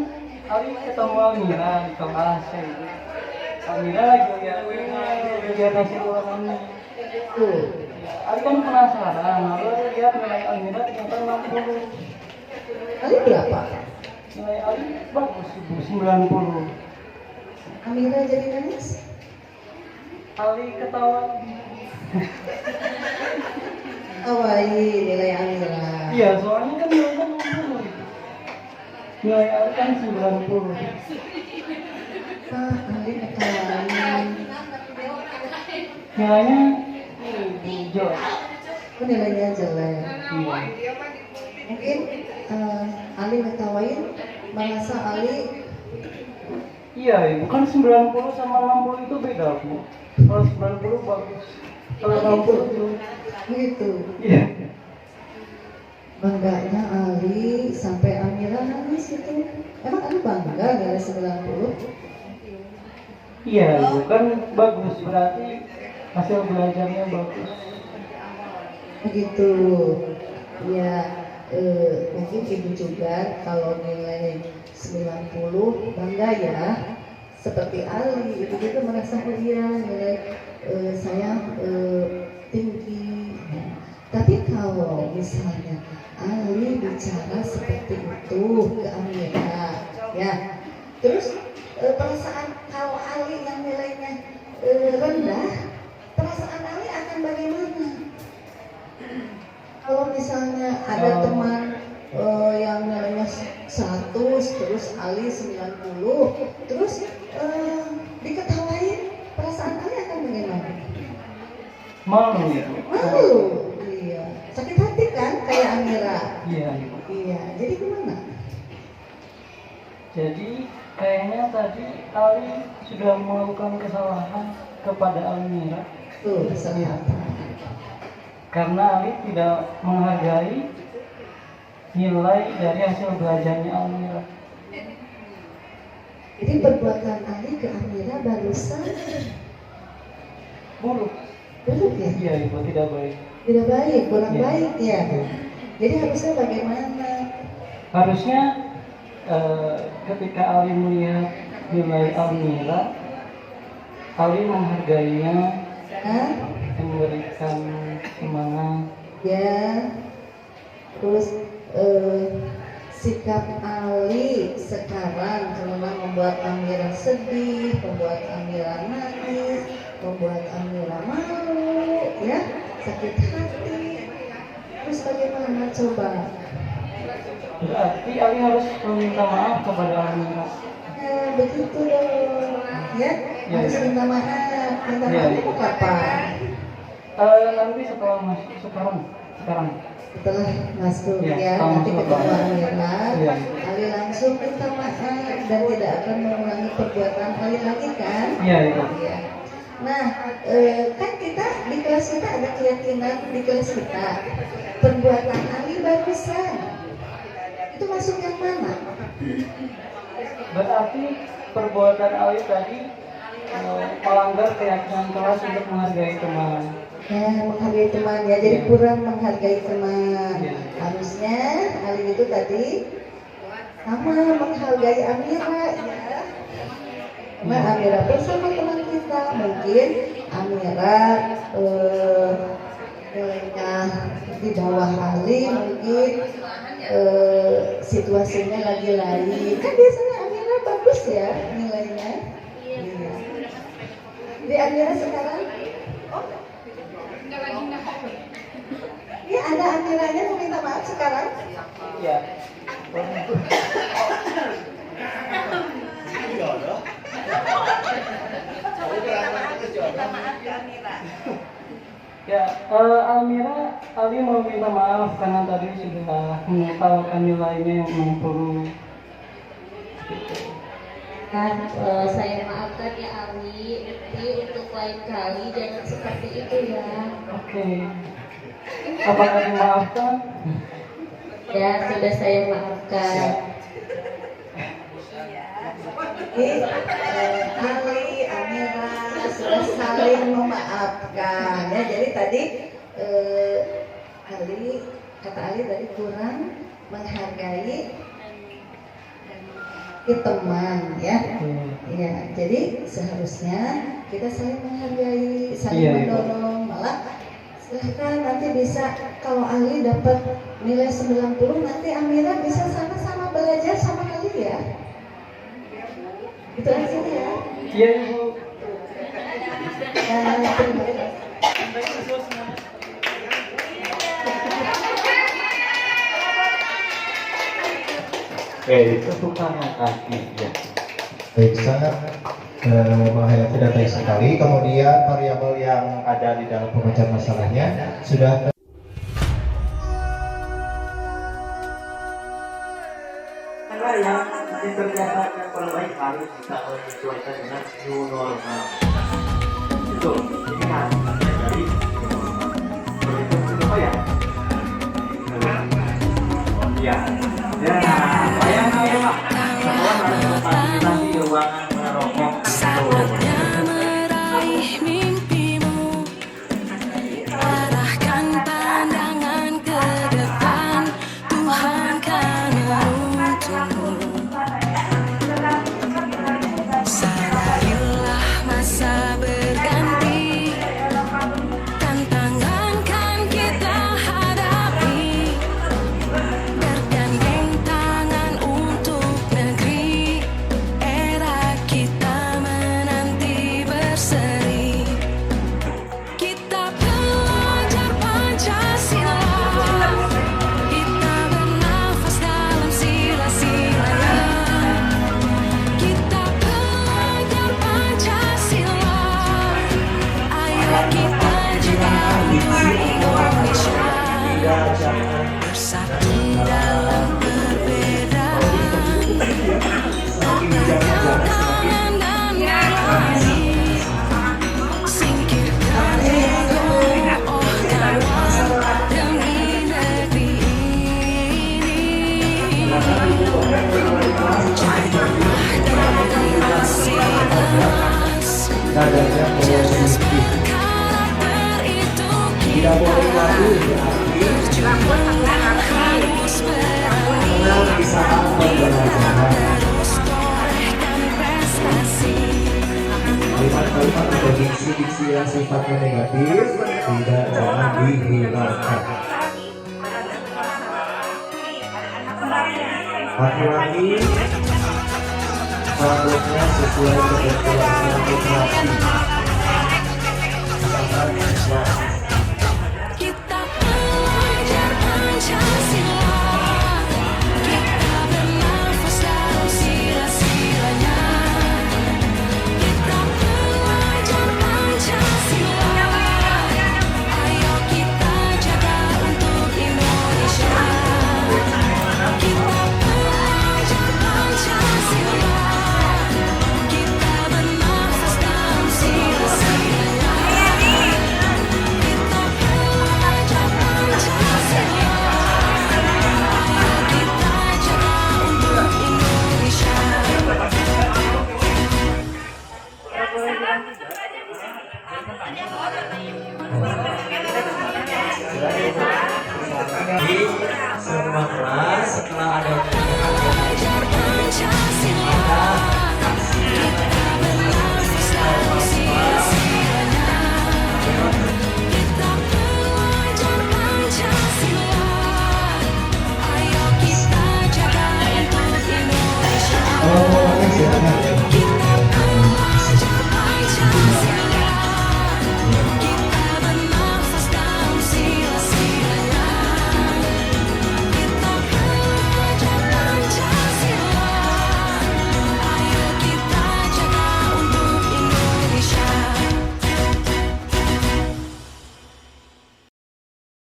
Ali ketemu Amira di kelas Amira lagi lihat hasil ulangannya. Ali kan penasaran, lalu lihat nilai Amira ternyata 60. Ali berapa? Nilai Ali bagus Ibu, 90. Amira jadi nangis? Ali ketawa. Awai nilai Amira. Iya, soalnya kan nilainya 60 itu. Nilai Ali kan 90. Pak Ali ketawain. Nilainya hijau. Oh, nilainya jelek. Iya. Mungkin Ali ketawain merasa Ali. Iya, Ibu. Kan 90 sama 60 itu beda, Bu. Kalau 90 bagus. Kalau 60 itu Gitu. iya. Bangganya Ali sampai Amira nangis gitu. Emang Ali bangga nilai 90? Iya, Ibu. Kan bagus, berarti hasil belajarnya bagus. Begitu. Ya, mungkin Ibu juga kalau nilai 90 bangga ya. Seperti Ali, Ibu juga merasa iya nilai saya tinggi. Tapi kalau misalnya Ali bicara seperti itu ke Amira, ya, terus perasaan kalau Ali yang nilainya rendah, perasaan Ali akan bagaimana? Kalau misalnya ada teman yang nilainya 100, terus Ali 90, terus diketawain, perasaan Ali akan bagaimana? Malu ya, Bu. Malu, iya. Sakit hati kan, kayak Amira. Iya, Ibu. Iya, jadi gimana? Jadi kayaknya tadi Ali sudah melakukan kesalahan kepada Almira. Tuh, kesalahan. Karena Ali tidak menghargai nilai dari hasil belajarnya Almira. Jadi perbuatan Ali ke Amira barusan Buruk. buruk ya? Iya, Ibu, tidak baik. Tidak baik, kurang Iya. baik ya. Jadi harusnya bagaimana? Harusnya ketika Ali melihat nilai Almira, Ali menghargainya, memberikan semangat. Ya, terus sikap Ali sekarang karena membuat Amira sedih, membuat Amira nangis, membuat Amira malu, ya, sakit hati. Terus bagaimana coba? Berarti Ali harus meminta maaf kepada Almira. Begitu dong, ya, harus minta maaf. Minta Ya, maaf itu kapan? Nanti setelah sekarang. Setelah masuk Ya, ya, setelah nanti masuk ketemu Bapak. Amira, Ya. Ali langsung minta maaf dan tidak akan mengulangi perbuatan Ali lagi kan? Iya, Ibu. Ya. Nah, kan kita di kelas kita ada keyakinan di kelas kita perbuatan Ali bagusan. Itu masuk yang mana? Berarti perbuatan Ali tadi melanggar keyakinan kelas untuk menghargai teman. Ya, menghargai teman ya, jadi kurang menghargai teman. Harusnya Ali itu tadi sama menghargai Amira ya. Karena Amira bersama teman kita, mungkin Amira nilainya di bawah Ali, mungkin situasinya lagi lain. Kan biasanya Amira bagus ya nilainya. Iya. Di Amira sekarang, iya ada Amiranya mau minta maaf sekarang. Iya. Ya, Almira, Ali mau minta maaf karena tadi sudah mengetahukan nilainya yang 60. Kan saya maafkan ya Ali, jadi untuk lain kali jangan seperti itu ya. Oke. Apakah dimaafkan? Ya sudah saya maafkan. Ini Ali, Amira sudah saling memaafkan ya. Jadi tadi kata Ali tadi kurang menghargai teman ya. Ya, jadi seharusnya kita saling menghargai, saling mendorong. Malah silahkan nanti bisa kalau Ali dapat nilai 90 nanti Amira bisa sama-sama belajar sama Ali ya. Itu aja ya. Iya, Ibu. Itu tukangnya kaki ya. Baik, sangat menghayati data sekali. Kemudian variabel yang ada di dalam pemecahan masalahnya sudah yang dikerjakan paling baik harus kita menyesuaikan dengan new normal. Itu ini kan dari apa ya? Ya, ya, bayangkan ya Pak. Setelah ada ruangan merokok. Nadanya positif, tidak boleh lalu tenang di saat pembelajaran. Kalimat-kalimat atau diksi-diksi yang sifatnya negatif tidak jangan dihilangkan. Laki-laki rambutnya sesuai kebetulan laki-laki. Kita belajar Pancasila, kita bernafas dalam sila-silanya. Kita belajar Pancasila, ayo kita jaga untuk Indonesia. Kita belajar Pancasila, kita bernafas dalam sila-silanya. Kita belajar Pancasila, ayo kita jaga untuk Indonesia. Jadi semua kelas setelah ada